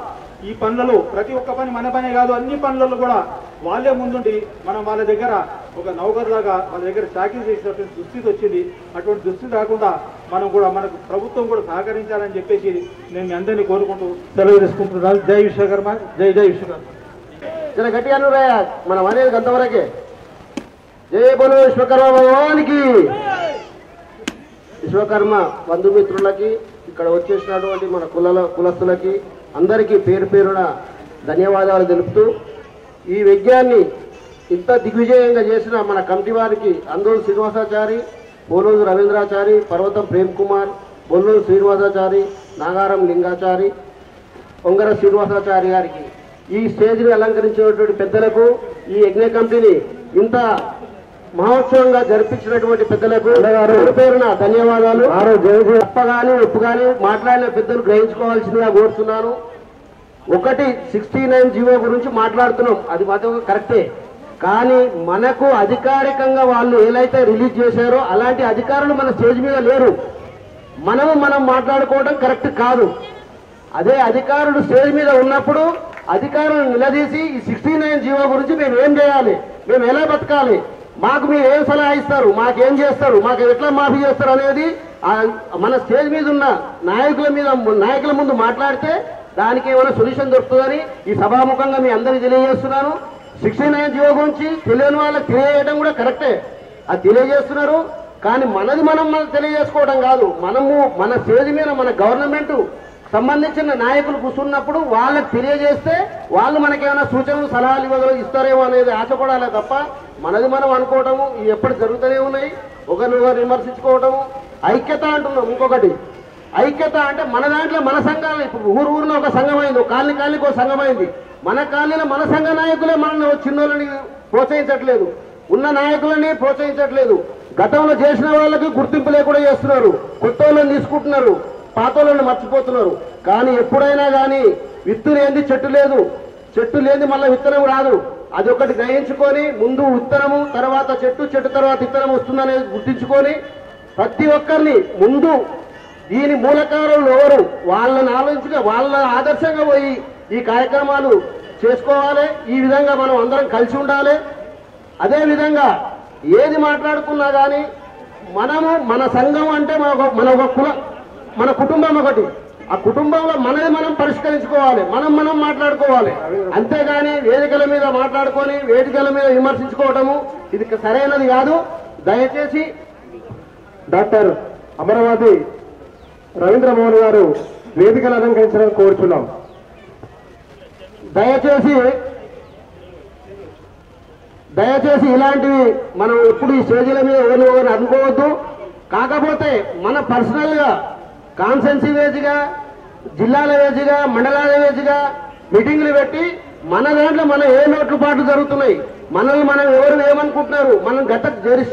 ఈ పనులలో, ప్రతి ఒక్క పని మన పనే కాదు, అన్ని పనులలో కూడా వాళ్ళే ముందుండి మనం వాళ్ళ దగ్గర ఒక నౌకర్లాగా వాళ్ళ దగ్గర చాకరీ చేసినటువంటి దుస్థితి వచ్చింది. అటువంటి దుస్థితి రాకుండా మనం కూడా, మనకు ప్రభుత్వం కూడా సహకరించాలని చెప్పేసి నేను మీ అందరినీ కోరుకుంటూ సెలవు తీసుకుంటున్నాను. జై విశ్వకర్మ, జై జై విశ్వకర్మ. చాలా గట్టిగా అనురాయ, మనం అనేది అంతవరకే. జై బోలో విశ్వకర్మ భగవానికి. విశ్వకర్మ బంధుమిత్రులకి, ఇక్కడ వచ్చేసినటువంటి మన కులస్తులకి అందరికీ పేరు పేరున ధన్యవాదాలు తెలుపుతూ, ఈ యజ్ఞాన్ని ఇంత దిగ్విజయంగా చేసిన మన కమిటీ వారికి అందూరు శ్రీనివాసాచారి, పోలూరు రవీంద్రాచారి, పర్వతం ప్రేమ్ కుమార్, బొల్లూరు శ్రీనివాసాచారి, నాగారం లింగాచారి, పొంగర శ్రీనివాసాచారి గారికి, ఈ స్టేజ్ని అలంకరించినటువంటి పెద్దలకు, ఈ యజ్ఞ కమిటీని ఇంత మహోత్సవంగా జరిపించినటువంటి పెద్దలకు పేరు పేరున ధన్యవాదాలు. తప్ప కానీ ఉప్పు కానీ మాట్లాడిన పెద్దలు గ్రహించుకోవాల్సిందిగా కోరుతున్నాను. 69 జీవో గురించి మాట్లాడుతున్నాం, అది మాత్రం కరెక్టే. కానీ మనకు అధికారికంగా వాళ్ళు ఏదైతే రిలీజ్ చేశారో అలాంటి అధికారులు మన స్టేజ్ మీద లేరు. మనం మాట్లాడుకోవడం కరెక్ట్ కాదు. అదే అధికారులు స్టేజ్ మీద ఉన్నప్పుడు అధికారులను నిలదీసి ఈ 69 జీవో గురించి మేము ఏం చేయాలి, మేము ఎలా బతకాలి, మాకు మీరు ఏం సలహా ఇస్తారు, మాకేం చేస్తారు, మాకు ఎట్లా మాఫీ చేస్తారు అనేది మన స్టేజ్ మీద ఉన్న నాయకుల ముందు మాట్లాడితే దానికి ఏమైనా సొల్యూషన్ దొరుకుతుందని ఈ సభాముఖంగా మీ అందరికీ తెలియజేస్తున్నాను. 69 జీవో గురించి తెలియని వాళ్ళకి తెలియజేయడం కూడా కరెక్టే, అది తెలియజేస్తున్నారు. కానీ మనం తెలియజేసుకోవడం కాదు. మన స్టేజ్ మీద మన గవర్నమెంట్ సంబంధించిన నాయకులు కూర్చున్నప్పుడు వాళ్ళకి తెలియజేస్తే వాళ్ళు మనకేమైనా సూచనలు సలహాలు ఇస్తారేమో అనేది ఆశపడాలి తప్ప మనం అనుకోవటము ఇవి ఎప్పుడు జరుగుతూనే ఉన్నాయి. ఒకరినొకరు విమర్శించుకోవటము. ఐక్యత అంటున్నాం. ఇంకొకటి ఐక్యత అంటే మన దాంట్లో మన సంఘాలు, ఇప్పుడు ఊరిలో ఒక సంఘం అయింది, కాలనీకి ఒక సంఘం అయింది. మన కాలనీలో మన సంఘ నాయకులే మనల్ని చిన్నోళ్ళని ప్రోత్సహించట్లేదు, ఉన్న నాయకులని ప్రోత్సహించట్లేదు. గతంలో చేసిన వాళ్ళకి గుర్తింపు లేకుండా చేస్తున్నారు, కొత్త వాళ్ళని తీసుకుంటున్నారు, పాత వాళ్ళని మర్చిపోతున్నారు. కానీ ఎప్పుడైనా కానీ విత్తు లేని చెట్టు లేదు, చెట్టు లేని మళ్ళీ విత్తనం రాదు. అది ఒకటి గ్రహించుకొని ముందు విత్తనము తర్వాత చెట్టు, చెట్టు తర్వాత విత్తనం వస్తుందనేది గుర్తించుకొని ప్రతి ఒక్కరిని ముందు దీని మూలకారులు ఎవరు వాళ్ళని ఆలోచించగా వాళ్ళ ఆదర్శంగా పోయి ఈ కార్యక్రమాలు చేసుకోవాలి. ఈ విధంగా మనం అందరం కలిసి ఉండాలి. అదేవిధంగా ఏది మాట్లాడుకున్నా కానీ మనము మన సంఘం అంటే మన కుటుంబం ఒకటి, ఆ కుటుంబంలో మనది మనం పరిష్కరించుకోవాలి, మనం మాట్లాడుకోవాలి. అంతేగాని వేదికల మీద మాట్లాడుకొని వేదికల మీద విమర్శించుకోవటము ఇది సరైనది కాదు. దయచేసి డాక్టర్ అమరావతి రవీంద్రమోహన్ గారు వేదికలు అలంకరించడం కోరుతున్నాం. దయచేసి ఇలాంటివి మనం ఎప్పుడు ఈ స్టేజీల మీద ఎవరిని అనుకోవద్దు. కాకపోతే మన పర్సనల్ గా కాన్స్టెన్సీ వేజ్గా, జిల్లాల వేజ్గా, మండలాల వేజ్గా మీటింగ్లు పెట్టి మన దాంట్లో మనం ఏ లోటుపాట్లు జరుగుతున్నాయి, మనల్ని మనం ఎవరు ఏమనుకుంటున్నారు, మనం గత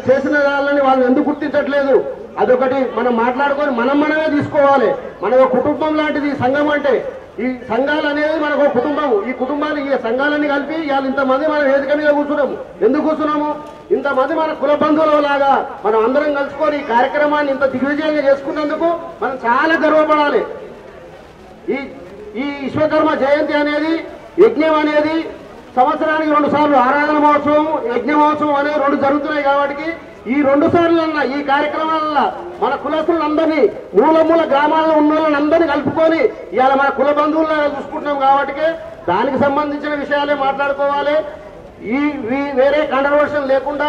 చేసిన వాళ్ళని వాళ్ళు ఎందుకు గుర్తించట్లేదు, అదొకటి మనం మాట్లాడుకొని మనమే తీసుకోవాలి. మన ఒక కుటుంబం లాంటిది సంఘం అంటే. ఈ సంఘాలు అనేది మనకు ఒక కుటుంబం. ఈ కుటుంబాలు ఈ సంఘాలన్నీ కలిపి ఇవాళ ఇంతమంది మనం వేదిక మీద కూర్చున్నాము. ఎందుకు కూర్చున్నాము? ఇంతమంది మన కుల బంధువుల లాగా మనం అందరం కలుసుకొని ఈ కార్యక్రమాన్ని ఇంత దిగ్విజయంగా చేసుకున్నందుకు మనం చాలా గర్వపడాలి. ఈ విశ్వకర్మ జయంతి అనేది, యజ్ఞం అనేది సంవత్సరానికి 2 సార్లు ఆరాధన మహోత్సవం, యజ్ఞ మహోత్సవం అనేది 2 జరుగుతున్నాయి. కాబట్టి ఈ 2 సార్లన్నా ఈ కార్యక్రమాల మన కులస్తులందరినీ మూల గ్రామాల్లో ఉన్న వాళ్ళని అందరినీ కలుపుకొని ఇవాళ మన కుల బంధువులను చూసుకుంటున్నాం. కాబట్టి దానికి సంబంధించిన విషయాలే మాట్లాడుకోవాలి. వేరే కాంట్రవర్షన్ లేకుండా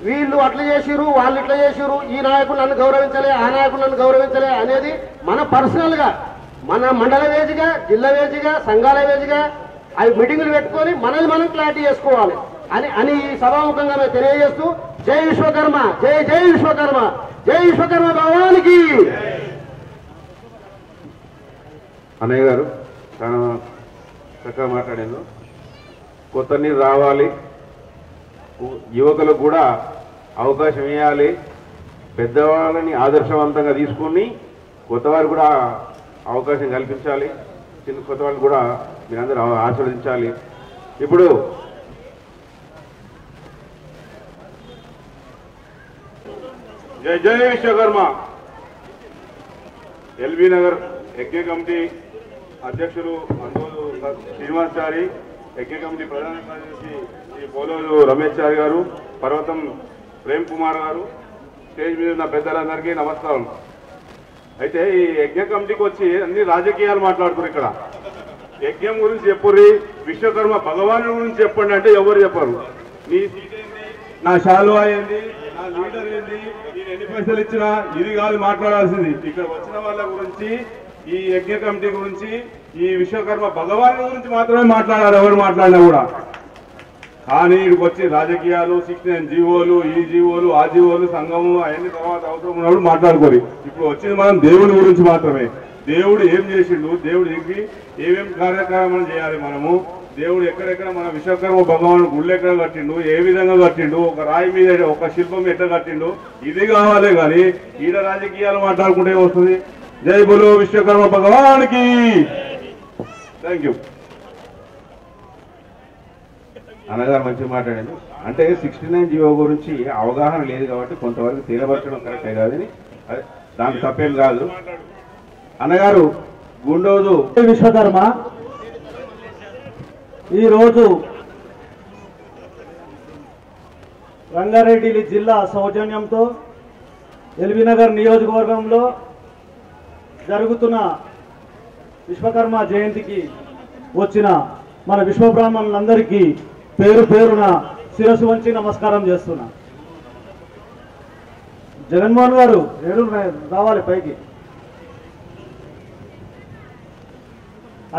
వీళ్ళు అట్లా చేసిరు, వాళ్ళు ఇట్లా చేసిరు, ఈ నాయకులు నన్ను గౌరవించలే, ఆ నాయకులు నన్ను గౌరవించలే అనేది మన పర్సనల్ గా మన మండల వేదిగా, జిల్లా వేదిగా, సంఘాల వేదిగా అవి మీటింగులు పెట్టుకొని మనల్ని మనం క్లారిటీ చేసుకోవాలి అని ఈ సభాముఖంగా మేము తెలియజేస్తూ జై విశ్వకర్మ, జై జై విశ్వకర్మ, జై విశ్వకర్మ భగవానికి. అన్నయ్య గారు చాలా చక్కగా మాట్లాడాను. కొత్త నీరు రావాలి, యువకులకు కూడా అవకాశం ఇవ్వాలి, పెద్దవాళ్ళని ఆదర్శవంతంగా తీసుకుని కొత్తవారు కూడా అవకాశం కల్పించాలి, చిన్న కొత్త వాళ్ళు కూడా మీరందరూ ఆశీర్వదించాలి. ఇప్పుడు జై జై విశ్వకర్మ ఎల్బీ నగర్ యజ్ఞ కమిటీ అధ్యక్షులు అందోలు శ్రీనివాసారి, యజ్ఞ కమిటీ ప్రధాన కార్యదర్శి శ్రీ పోలూరు రమేష్ చారి గారు, పర్వతం ప్రేమ్ కుమార్ గారు, స్టేజ్ మీద ఉన్న పెద్దలందరికీ నమస్కారం. అయితే ఈ యజ్ఞ కమిటీకి వచ్చి అన్ని రాజకీయాలు మాట్లాడుతున్నారు. ఇక్కడ యజ్ఞం గురించి చెప్పుర్రి, విశ్వకర్మ భగవాను గురించి చెప్పండి అంటే ఎవరు చెప్పరు. నీ సీట్ ఏంది, నా శాలువా ఏంది, నా లీడర్ ఏంది, నేను ఎన్ని పైసలు ఇచ్చినా, ఇది కాదు మాట్లాడాల్సింది. ఇక్కడ వచ్చిన వాళ్ళ గురించి, ఈ యజ్ఞ కమిటీ గురించి, ఈ విశ్వకర్మ భగవాను గురించి మాత్రమే మాట్లాడారు ఎవరు మాట్లాడినా కూడా. కానీ ఇక్కడికి వచ్చి రాజకీయాలు, 69 జీవోలు, ఈ జీవోలు, ఆ జీవోలు, సంఘము అవన్నీ తర్వాత అవసరం ఉన్నప్పుడు మాట్లాడుకోరు. ఇప్పుడు వచ్చింది మనం దేవుడి గురించి మాత్రమే. దేవుడు ఏం చేసిండు, దేవుడు ఏమేమి కార్యక్రమాలు చేయాలి, మనము దేవుడు ఎక్కడెక్కడ మన విశ్వకర్మ భగవాను గుళ్ళు ఎక్కడ కట్టిండు, ఏ విధంగా కట్టిండు, ఒక రాయి మీద ఒక శిల్పం ఎట్లా కట్టిండు, ఇది కావాలి. కానీ ఈడ రాజకీయాలు మాట్లాడుకుంటే వస్తుంది. జై బోలో విశ్వకర్మ భగవానికి. Thank you. అన్నగారు మంచిగా మాట్లాడాను. అంటే 69 జీవో గురించి అవగాహన లేదు కాబట్టి కొంతవరకు తేలబరచడం కరెక్టే కాదని, దానికి తప్పేం కాదు. అన్నగారు గుండోజు విశ్వకర్మ ఈరోజు రంగారెడ్డి జిల్లా సౌజన్యంతో ఎల్బీనగర్ నియోజకవర్గంలో జరుగుతున్న విశ్వకర్మ జయంతికి వచ్చిన మన విశ్వబ్రాహ్మణులందరికీ పేరు పేరున శిరస్సు వంచి నమస్కారం చేస్తున్నా. జగన్మోహన్ గారు రావాలి పైకి.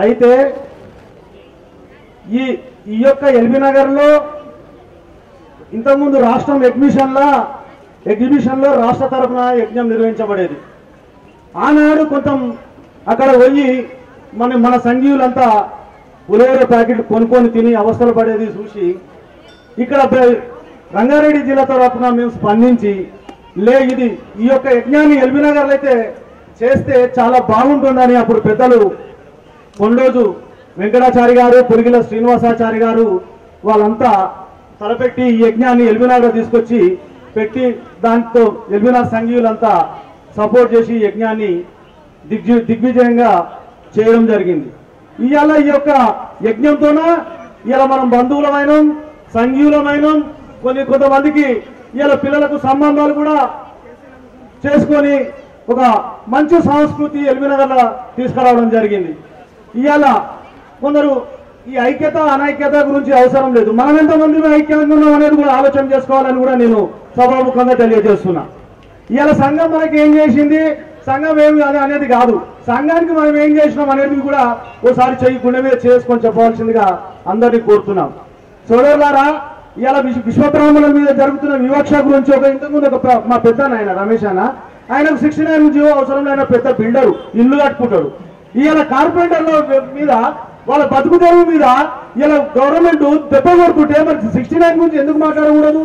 అయితే ఈ యొక్క ఎల్బీనగర్లో ఇంతకుముందు రాష్ట్రం ఎగ్జిబిషన్లో రాష్ట్ర తరఫున యజ్ఞం నిర్వహించబడేది. ఆనాడు కొంత అక్కడ పోయి మన సంఘీయులంతా పులిహోర ప్యాకెట్ కొనుక్కొని తిని అవస్థలు పడేది చూసి ఇక్కడ రంగారెడ్డి జిల్లా తరఫున మేము స్పందించి ఇది ఈ యొక్క యజ్ఞాన్ని ఎల్బీ నగర్లో అయితే చేస్తే చాలా బాగుంటుందని అప్పుడు పెద్దలు కొండోజు వెంకటాచారి గారు, పురిగిల శ్రీనివాసాచారి గారు వాళ్ళంతా తలపెట్టి ఈ యజ్ఞాన్ని ఎల్బీ నగర్ తీసుకొచ్చి పెట్టి దాంతో ఎల్బీ నగర్ సంఘీయులంతా సపోర్ట్ చేసి ఈ యజ్ఞాన్ని దిగ్విజయంగా చేయడం జరిగింది. ఇవాళ ఈ యొక్క యజ్ఞంతోన ఇలా మనం బంధువులమైన సంఘీయులమైన కొంతమందికి ఇలా పిల్లలకు సంబంధాలు కూడా చేసుకొని ఒక మంచి సంస్కృతి ఎల్బీ నగర్లో తీసుకురావడం జరిగింది. ఇవాళ కొందరు ఈ ఐక్యత అనైక్యత గురించి అవసరం లేదు, మనం ఎంతమంది ఐక్యంగా ఉన్నాం అనేది కూడా ఆలోచన చేసుకోవాలని కూడా నేను సభాముఖంగా తెలియజేస్తున్నా. ఇవాళ సంఘం మనకి ఏం చేసింది, సంఘం ఏమి అనేది కాదు, సంఘానికి మనం ఏం చేసినాం అనేది కూడా ఓసారి గుండె మీద చేసుకొని చెప్పవలసిందిగా అందరినీ కోరుతున్నాం. సోదరులారా, ఇవాళ విశ్వబ్రాహ్మణుల మీద జరుగుతున్న వివక్ష గురించి ఇంతకుముందు మా పెద్ద ఆయన రమేష్ అన్న, ఆయనకు 69 జీవో అవసరం లేని పెద్ద బిల్డరు, ఇల్లు కట్టుకుంటాడు. ఇవాళ కార్పొరేటర్ల మీద వాళ్ళ బతుకు తెరువు మీద ఇలా గవర్నమెంట్ దెబ్బ కొడుతుంటే మరి 69 గురించి ఎందుకు మాట్లాడకూడదు?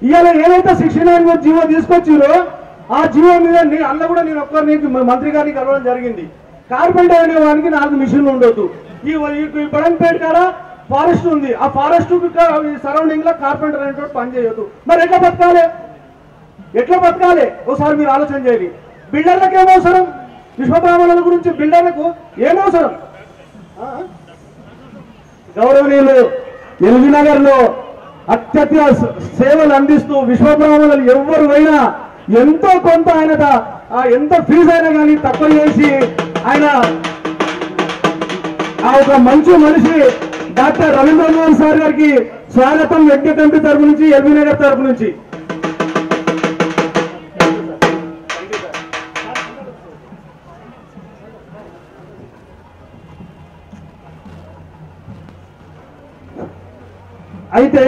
ఇవాళ ఏదైతే 69 జీవో తీసుకొచ్చిరో ఆ జీవో మీద అందులో కూడా నేను ఒక్కరిని మంత్రి గారిని కలవడం జరిగింది. కార్పెంటర్ అనే వానికి 4 మిషన్లు ఉండొద్దు. ఈ బడంపేట కాడ ఫారెస్ట్ ఉంది, ఆ ఫారెస్ట్ సరౌండింగ్ లో కార్పెంటర్ అనేటువంటి పని చేయొద్దు. మరి ఎట్లా బతకాలి ఒకసారి మీరు ఆలోచన చేయాలి. బిల్డర్లకు ఏమవసరం, విశ్వబ్రాహ్మణుల గురించి బిల్డర్లకు ఏమవసరం? గౌరవనీయులు ఎల్బీ నగర్ లో అత్యధిక సేవలు అందిస్తూ విశ్వబ్రాహ్మణులు ఎవరు అయినా ఎంతో కొంత ఆయన ఎంత ఫీజు అయినా కానీ తక్కువ చేసి ఆయన ఆ ఒక మంచి మనిషి డాక్టర్ రవీంద్రనాథ్ సార్ గారికి స్వాగతం యజ్ఞ కమిటీ తరపు నుంచి, ఎల్బీ నగర్ తరపు నుంచి. అయితే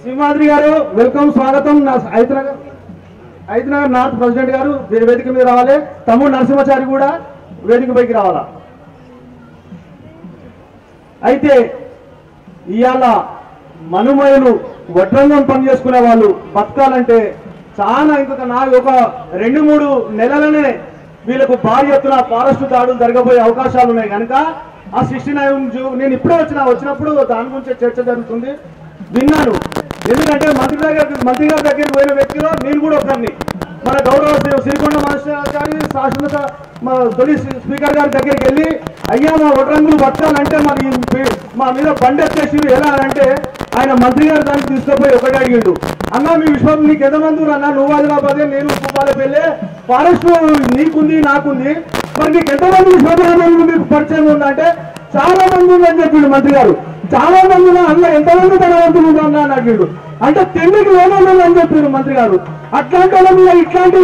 సింహాద్రి గారు వెల్కమ్, స్వాగతం. ఐదునగర్ నార్త్ ప్రెసిడెంట్ గారు వేదిక మీద రావాలి. తమ్ముడు నరసింహాచారి కూడా వేదిక పైకి రావాలా. అయితే ఇవాళ మనుమయులు వడ్రంగం పని చేసుకునే వాళ్ళు బతకాలంటే చాలా ఒక 2-3 నెలలనే వీళ్ళకు భారీ ఎత్తున ఫారెస్ట్ దాడులు జరగబోయే అవకాశాలు ఉన్నాయి. కనుక ఆ 69 నేను ఇప్పుడే వచ్చినప్పుడు దాని గురించి చర్చ జరుగుతుంది, విన్నాను. ఎందుకంటే మంత్రి గారి దగ్గరికి పోయిన వ్యక్తిలో నేను కూడా ఒకరిని. మన గౌరవ శ్రీకొండ మహేశ్వరాచారి శాసన తొలి స్పీకర్ గారి దగ్గరికి వెళ్ళి, అయ్యా మా వడ్రంగులు బతకాలంటే మరి మా మీద బండెత్తేసి ఎలా అంటే ఆయన మంత్రి గారు దానికి తీసుకుపోయి ఒకటి అడిగిండు, అన్న మీ విశ్వం నీకు ఎంతమంది అన్న, నువ్వు ఆదిలాబాదే నేను భూపాలపల్లి, ఫారెస్ట్ నీకుంది నాకుంది, మరి నీకు ఎంతమంది విశ్వబ్రాహ్మణులు మీకు పరిచయం ఉందంటే చాలా మంది ఉందని చెప్పిండు మంత్రి గారు. చాలా మంది అన్న ఎంతమంది ధనవంతులు ఉందన్నా అని అడిగిండు. అంటే తిండికి లోనలు అని చెప్పిండు మంత్రి గారు. అట్లాంటి వాళ్ళ మీద ఇట్లాంటి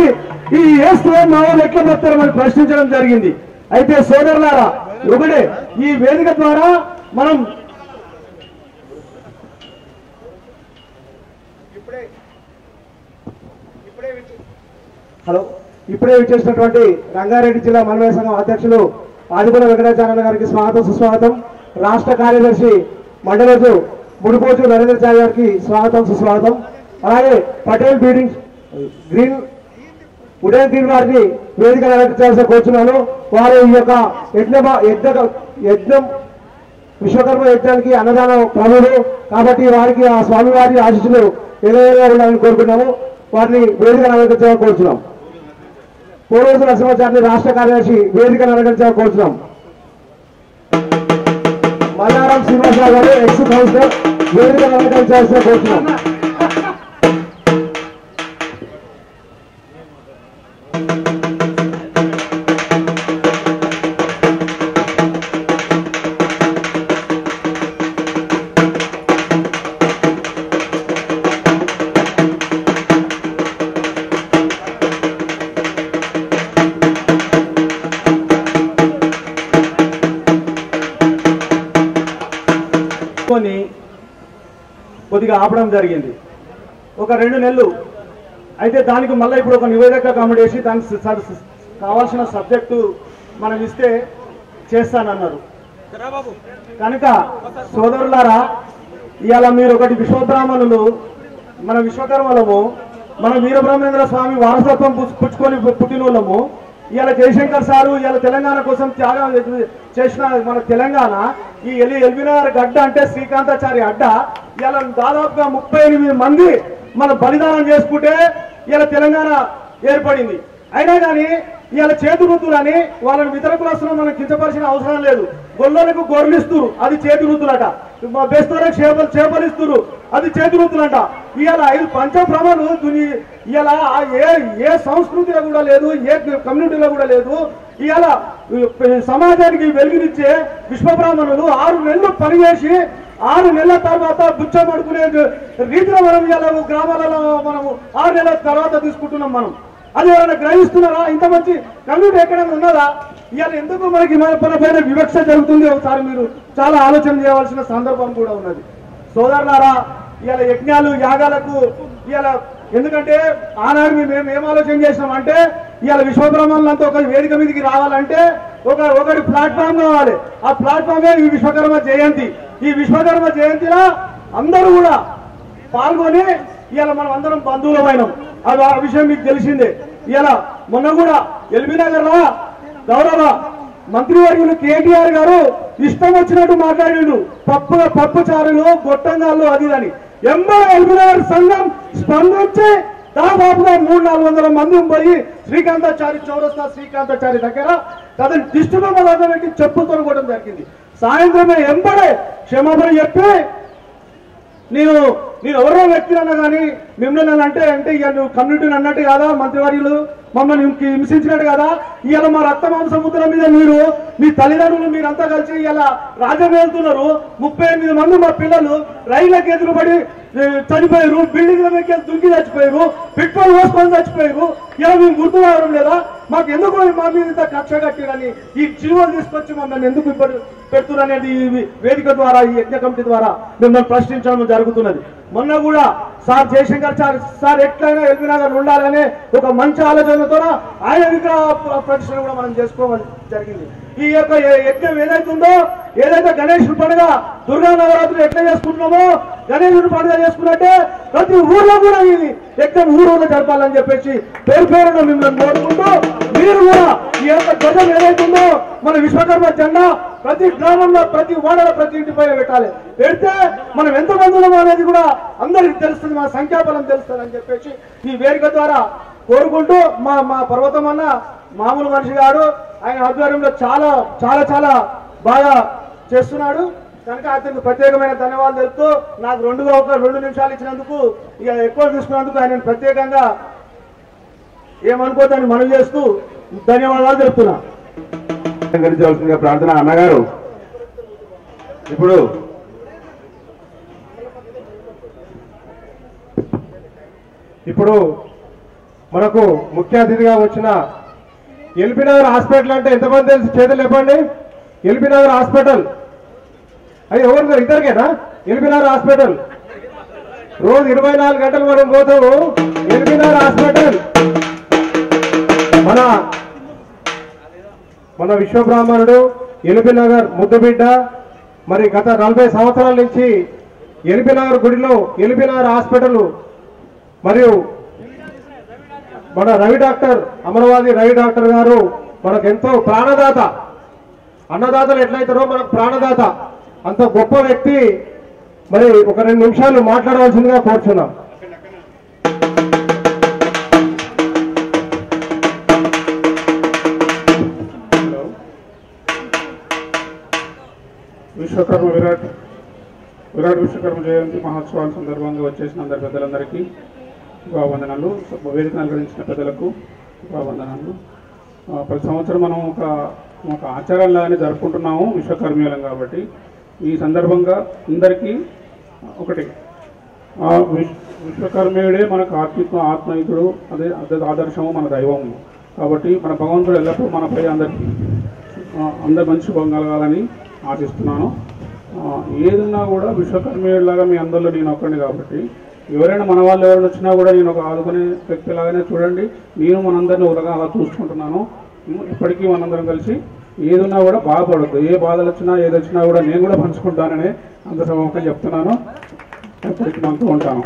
ఈ వేస్తే మా వాళ్ళు ఎట్లా బతారని ప్రశ్నించడం జరిగింది. అయితే సోదరులారా, ఒకటే ఈ వేదిక ద్వారా మనం ఇప్పుడే విచ్చేసినటువంటి రంగారెడ్డి జిల్లా మన్వయ సంఘం అధ్యక్షులు ఆదిపుర వెంకటాచార్య గారికి స్వాగతం సుస్వాగతం. రాష్ట్ర కార్యదర్శి మండలజు ముడిపోచు నరేంద్రచారి గారికి స్వాగతం సుస్వాగతం. అలాగే పటేల్ బిల్డింగ్ ఉదయన్ గ్రీన్ వారిని వేదిక అలంకరించాల్సి కోరుచున్నాను. వారు ఈ యొక్క యజ్ఞం విశ్వకర్మ యజ్ఞానికి అన్నదాన ప్రభులు కాబట్టి వారికి ఆ స్వామివారి ఆశీస్సులు ఏదైనా ఉండాలని కోరుకున్నాము. వారిని వేదిక అలంకరించాలని కోరుచున్నాం. పోలవరం నరసింహాచారిని రాష్ట్ర కార్యదర్శి వేదిక అలంకరించాలని కోరుచున్నాం. మల్లారం శ్రీనివాసరావు గారు ఎక్స్ కౌన్సిలర్ వేదిక అలంకరించాల్సిన కోరుచున్నాం. కొద్దిగా ఆపడం జరిగింది ఒక 2 నెలలు. అయితే దానికి మళ్ళీ ఇప్పుడు ఒక నివేదిక అకామిడేసి దానికి కావాల్సిన సబ్జెక్టు మనం ఇస్తే చేస్తానన్నారు. కనుక సోదరులారా, ఇవాళ మీరు ఒకటి విశ్వబ్రాహ్మణులు మన విశ్వకర్మలము, మన వీరబ్రహ్మేంద్ర స్వామి వారసత్వం పుచ్చుకొని పుట్టిన వాళ్ళము. ఇవాళ జయశంకర్ సారు ఇవాళ తెలంగాణ కోసం త్యాగం చేసిన మన తెలంగాణ ఈ ఎల్బీనగర్ గడ్డ అంటే శ్రీకాంతాచారి అడ్డ. ఇవాళ దాదాపుగా 38 మంది మన బలిదానం చేసుకుంటే ఇవాళ తెలంగాణ ఏర్పడింది. అయినా కానీ ఇవాళ చేతి వృత్తులని వాళ్ళని ఇతర కులస్తులను మనం కించపరిచిన అవసరం లేదు. గొల్లలకు గొర్రెలిస్తురు, అది చేతి వృత్తులట. బెస్తోరకు చేపలు ఇస్తురు, అది చేతి వృత్తులంట. ఇవాళ 5 పంచభ్రమలు ఇవాళ ఏ సంస్కృతిలో కూడా లేదు, ఏ కమ్యూనిటీలో కూడా లేదు. ఇవాళ సమాజానికి వెలుగునిచ్చే విశ్వబ్రాహ్మణులు 6 నెలలు పనిచేసి 6 నెలల తర్వాత బుచ్చం పడుకునే రీతిలో మనం ఇవాళ గ్రామాలలో మనము 6 నెలల తర్వాత తీసుకుంటున్నాం. మనం అది ఎవరైనా గ్రహిస్తున్నారా? ఇంత మంచి కమ్యూనిటీ ఎక్కడైనా ఉన్నదా? ఇవాళ ఎందుకు మనకి మన పైన వివక్ష జరుగుతుంది? ఒకసారి మీరు చాలా ఆలోచన చేయవలసిన సందర్భం కూడా ఉన్నది. సోదరులారా, ఇవాళ యజ్ఞాలు యాగాలకు ఇవాళ ఎందుకంటే ఆనాడు మేము ఏం ఆలోచన చేసినామంటే ఇవాళ విశ్వబ్రహ్మణులంతా ఒక వేదిక మీదకి రావాలంటే ఒకటి ప్లాట్ఫామ్ కావాలి. ఆ ప్లాట్ఫామే ఈ విశ్వకర్మ జయంతి. ఈ విశ్వకర్మ జయంతిలో అందరూ కూడా పాల్గొని ఇవాళ మనం అందరం బంధువులమైనాం. ఆ విషయం మీకు తెలిసిందే. ఇలా మొన్న కూడా ఎల్బీనగర్ లో గౌరవ మంత్రివర్యులు కేటీఆర్ గారు ఇష్టం వచ్చినట్టు మాట్లాడిండు. పప్పు చారులు గొట్టంగాళ్ళు అది అని. ఎల్బీనగర్ సంఘం స్పందించి దాదాపుగా 300-400 మంది పోయి శ్రీకాంతాచారి చౌరస్తా శ్రీకాంతాచారి దగ్గర అతని దిష్టిబొమ్మ పెట్టి చెప్పులతో కూడా జరిగింది. సాయంత్రమే ఎంబడే క్షమాపణ చెప్పి నేను ఎవరో వ్యక్తిని అన్నా కానీ మిమ్మల్ని అంటే ఇక నువ్వు కమ్యూనిటీని అన్నట్టు కాదా, మంత్రివర్యులు మమ్మల్ని హింసించినట్టు కదా. ఇవాళ మా రక్త మాంసముద్ర మీద మీరు మీ తల్లిదండ్రులు మీరంతా కలిసి ఇలా రాజ్యం వెళ్తున్నారు. 38 మంది మా పిల్లలు రైళ్లకు ఎదురుపడి చనిపోయారు, బిల్డింగ్ల మీద దుంకి చచ్చిపోయారు, పెట్రోల్ పోసుకొని చచ్చిపోయారు. ఇలా మేము గుర్తు రావడం లేదా? మాకు ఎందుకు మా మీద ఇంత కక్ష కట్టిరని ఈ చిలువలు తీసుకొచ్చి మమ్మల్ని ఎందుకు ఇప్పుడు పెడుతున్నారు ఈ వేదిక ద్వారా, ఈ యజ్ఞ కమిటీ ద్వారా మిమ్మల్ని ప్రశ్నించడం జరుగుతున్నది. మొన్న కూడా సార్ జయశంకర్ సార్ ఎట్లయినా ఎల్బీనగర్ ఉండాలనే ఒక మంచి ఆలోచనతో ఆయన విగ్రహ ప్రతిష్ఠ కూడా మనం చేసుకోవాలి జరిగింది. ఈ యొక్క యజ్ఞం ఏదైతుందో, ఏదైతే గణేశుడి పండుగ దుర్గా నవరాత్రులు ఎట్లా చేసుకుంటున్నామో గణేశుడి పండుగ చేసుకున్నట్టే ప్రతి ఊర్లో కూడా ఈ యజ్ఞం ఊళ్ళో జరపాలని చెప్పేసి పేరున మిమ్మల్ని కోరుకుంటూ మీరు కూడా ఈ యొక్క ధ్వజం ఏదైతుందో మన విశ్వకర్మ జెండా ప్రతి గ్రామంలో ప్రతి వాడలో ప్రతి ఇంటి పైన పెట్టాలి. పెడితే మనం ఎంత మందులం అనేది కూడా అందరికి తెలుస్తుంది, మన సంఖ్యాబలం తెలుస్తుంది అని చెప్పేసి ఈ వేదిక ద్వారా కోరుకుంటూ మా పర్వతం అన్న మామూలు మనిషి గారు ఆయన ఆధ్వర్యంలో చాలా చాలా చాలా బాగా చేస్తున్నాడు కనుక అతనికి ప్రత్యేకమైన ధన్యవాదాలు తెలుపుతూ నాకు 2 నిమిషాలు ఇచ్చినందుకు ఇక ఎక్కువ తీసుకున్నందుకు ఆయన ప్రత్యేకంగా ఏమనుకోదని మనవి చేస్తూ ధన్యవాదాలు తెలుపుతున్నా. ప్రార్థన అన్నగారు ఇప్పుడు మనకు ముఖ్య అతిథిగా వచ్చిన ఎల్బీనగర్ హాస్పిటల్ అంటే ఎంతమంది తెలుసు? చేతులు చెప్పండి. ఎల్బీనగర్ హాస్పిటల్ అది ఎవరు? ఇద్దరికేనా? ఎల్బీనగర్ హాస్పిటల్ రోజు 24 గంటలు మనం పోతాము. ఎల్బీనగర్ హాస్పిటల్ మన విశ్వబ్రాహ్మణుడు ఎల్బీనగర్ ముద్దుబిడ్డ. మరి గత 40 సంవత్సరాల నుంచి ఎల్బీనగర్ గుడిలో ఎల్బీనగర్ హాస్పిటల్ మరియు మన రవి డాక్టర్ అమరవాది రవి డాక్టర్ గారు మనకు ఎంతో ప్రాణదాత. అన్నదాతలు ఎట్లయితారో మనకు ప్రాణదాత. అంత గొప్ప వ్యక్తి. మరి ఒక 2 నిమిషాలు మాట్లాడవలసిందిగా కోరుచున్నాం. విశ్వకర్మ విరాట్ విశ్వకర్మ జయంతి మహోత్సవాల సందర్భంగా వచ్చేసిన అందరి పెద్దలందరికీ శుభావందనాలు. వేదికను అలంకరించిన పెద్దలకు శుభావందనాలు. ప్రతి సంవత్సరం మనం ఒక ఆచారంలాగానే జరుపుకుంటున్నాము విశ్వకర్మీయులం కాబట్టి. ఈ సందర్భంగా అందరికీ ఒకటి, విశ్వకర్మీయుడే మనకు ఆత్మీయుడు, అదే ఆదర్శము, మన దైవము కాబట్టి మన భగవంతుడు ఎల్లప్పుడూ మనపై అందరి మంచి కలగాలని ఆశిస్తున్నాను. ఏదన్నా కూడా విశ్వకర్మీయుడిలాగా మీ అందరిలో నేను ఒక్కడిని కాబట్టి ఎవరైనా మన వాళ్ళు ఎవరైనా వచ్చినా కూడా నేను ఒక ఆదుకునే వ్యక్తిలాగానే చూడండి. నేను మనందరినీ ఒకగా అలా చూసుకుంటున్నాను. ఇప్పటికీ మనందరం కలిసి ఏదున్నా కూడా బాధపడద్దు. ఏ బాధలు వచ్చినా ఏది వచ్చినా కూడా నేను కూడా పంచుకుంటానని అంత సమయంగా చెప్తున్నాను. ఎప్పటికీ మనతో ఉంటాను.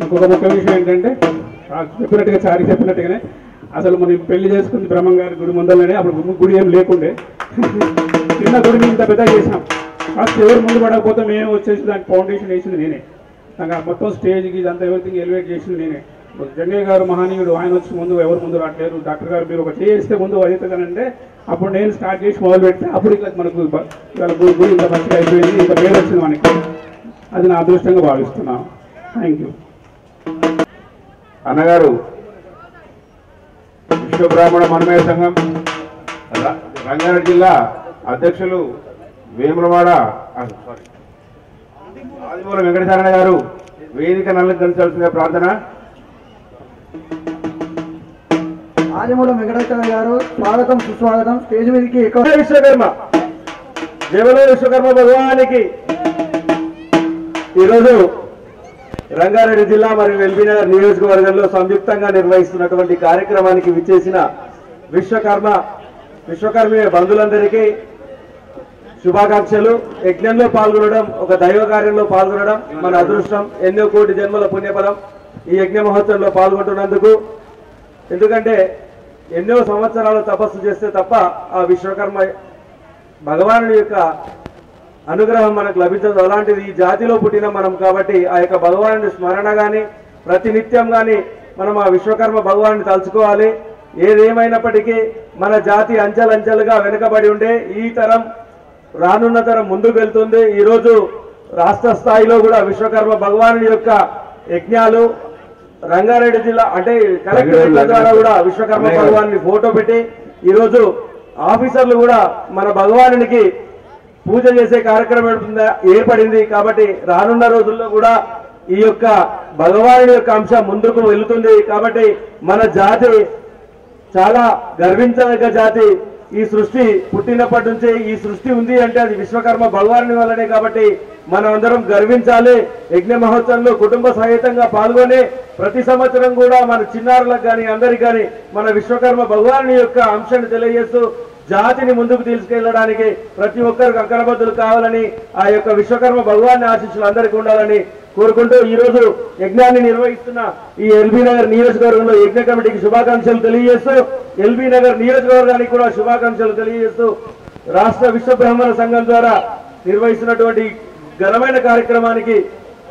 ఇంకొక ముఖ్య విషయం ఏంటంటే చెప్పినట్టుగా చారి చెప్పినట్టుగానే అసలు మనం పెళ్లి చేసుకుంది బ్రహ్మంగారి గుడి ముందరనే, అప్పుడు గుడి ఏం లేకుండే, చిన్న గుడిని ఇంత పెద్ద చేసాం. ఫస్ట్ ఎవరు ముందు పడకపోతే మేము వచ్చేసి దానికి ఫౌండేషన్ వేసింది నేనే, నాకు మొత్తం స్టేజ్కి ఇదంతా ఎవరిథింగ్ ఎలివేట్ చేసింది నేనే. జంగయ్య గారు మహనీయుడు, ఆయన వచ్చి ముందు ఎవరు ముందు రావట్లేరు, డాక్టర్ గారు మీరు ఒక చేస్తే ముందు అవుతుందనంటే అప్పుడు నేను స్టార్ట్ చేసి మొదలు పెడితే అప్పుడు ఇట్లా మనకు ఇవాళ గుడి ఇంత మంచిగా అయిపోయింది, ఇంత పేరు వచ్చింది మనకి. అది నా అదృష్టంగా భావిస్తున్నాను. Thank you. అన్నగారు విశ్వబ్రాహ్మణ మనమయ సంఘం రంగారెడ్డి జిల్లా అధ్యక్షులు వేములవాడ ఆదిమూల వెంకటేశ్వర గారు వేదిక నల్లించాల్సిన ప్రార్థన. ఆదిమూల వెంకటేశ్వర గారు స్వాగతం సుస్వాగతం. స్టేజ్ మీదకి విశ్వకర్మ జయవలో విశ్వకర్మ భగవానికి ఈరోజు రంగారెడ్డి జిల్లా మరియు ఎల్బీనగర్ నియోజకవర్గంలో సంయుక్తంగా నిర్వహిస్తున్నటువంటి కార్యక్రమానికి విచ్చేసిన విశ్వకర్మ బంధువులందరికీ శుభాకాంక్షలు. యజ్ఞంలో పాల్గొనడం, ఒక దైవ కార్యంలో పాల్గొనడం మన అదృష్టం. ఎన్నో కోటి జన్మల పుణ్యఫలం ఈ యజ్ఞ మహోత్సవంలో పాల్గొంటున్నందుకు. ఎందుకంటే ఎన్నో సంవత్సరాలు తపస్సు చేస్తే తప్ప ఆ విశ్వకర్మ భగవానుడి యొక్క అనుగ్రహం మనకు లభించదు. అలాంటిది ఈ జాతిలో పుట్టిన మనం కాబట్టి ఆ యొక్క భగవానుడి స్మరణ కానీ ప్రతినిత్యం కానీ మనం ఆ విశ్వకర్మ భగవాన్ని తలుచుకోవాలి. ఏదేమైనప్పటికీ మన జాతి అంచెలంచెలుగా వెనుకబడి ఉండే ఈ తరం రానున్న తరం ముందుకు వెళ్తుంది. ఈరోజు రాష్ట్ర స్థాయిలో కూడా విశ్వకర్మ భగవానుడి యొక్క యజ్ఞాలు రంగారెడ్డి జిల్లా అంటే కలెక్టరేట్ల ద్వారా కూడా విశ్వకర్మ భగవాన్ని ఫోటో పెట్టి ఈరోజు ఆఫీసర్లు కూడా మన భగవానునికి పూజ చేసే కార్యక్రమం ఏర్పడింది. కాబట్టి రానున్న రోజుల్లో కూడా ఈ యొక్క భగవానుడి యొక్క అంశం ముందుకు వెళుతుంది. కాబట్టి మన జాతి చాలా గర్వించదగ్గ జాతి. ఈ సృష్టి పుట్టినప్పటి నుంచి ఈ సృష్టి ఉంది అంటే అది విశ్వకర్మ భగవానుడి వల్లనే. కాబట్టి మనం అందరం గర్వించాలి. యజ్ఞ మహోత్సవంలో కుటుంబ సహితంగా పాల్గొని ప్రతి సంవత్సరం కూడా మన చిన్నారులకు కానీ అందరికి కానీ మన విశ్వకర్మ భగవానుడి యొక్క అంశాన్ని తెలియజేస్తూ జాతిని ముందుకు తీసుకెళ్లడానికి ప్రతి ఒక్కరికి అంకణబద్ధులు కావాలని ఆ యొక్క విశ్వకర్మ భగవాన్ని ఆశీస్సులు అందరికీ ఉండాలని కోరుకుంటూ ఈరోజు యజ్ఞాన్ని నిర్వహిస్తున్న ఈ ఎల్బీనగర్ నియోజకవర్గంలో యజ్ఞ కమిటీకి శుభాకాంక్షలు తెలియజేస్తూ ఎల్బీనగర్ నియోజకవర్గానికి కూడా శుభాకాంక్షలు తెలియజేస్తూ రాష్ట్ర విశ్వబ్రాహ్మణ సంఘం ద్వారా నిర్వహిస్తున్నటువంటి ఘనమైన కార్యక్రమానికి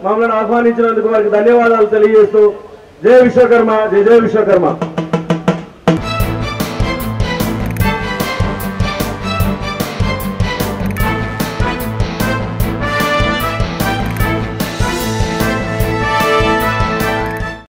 మమ్మల్ని ఆహ్వానించినందుకు వారికి ధన్యవాదాలు తెలియజేస్తూ జై విశ్వకర్మ, జై జై విశ్వకర్మ.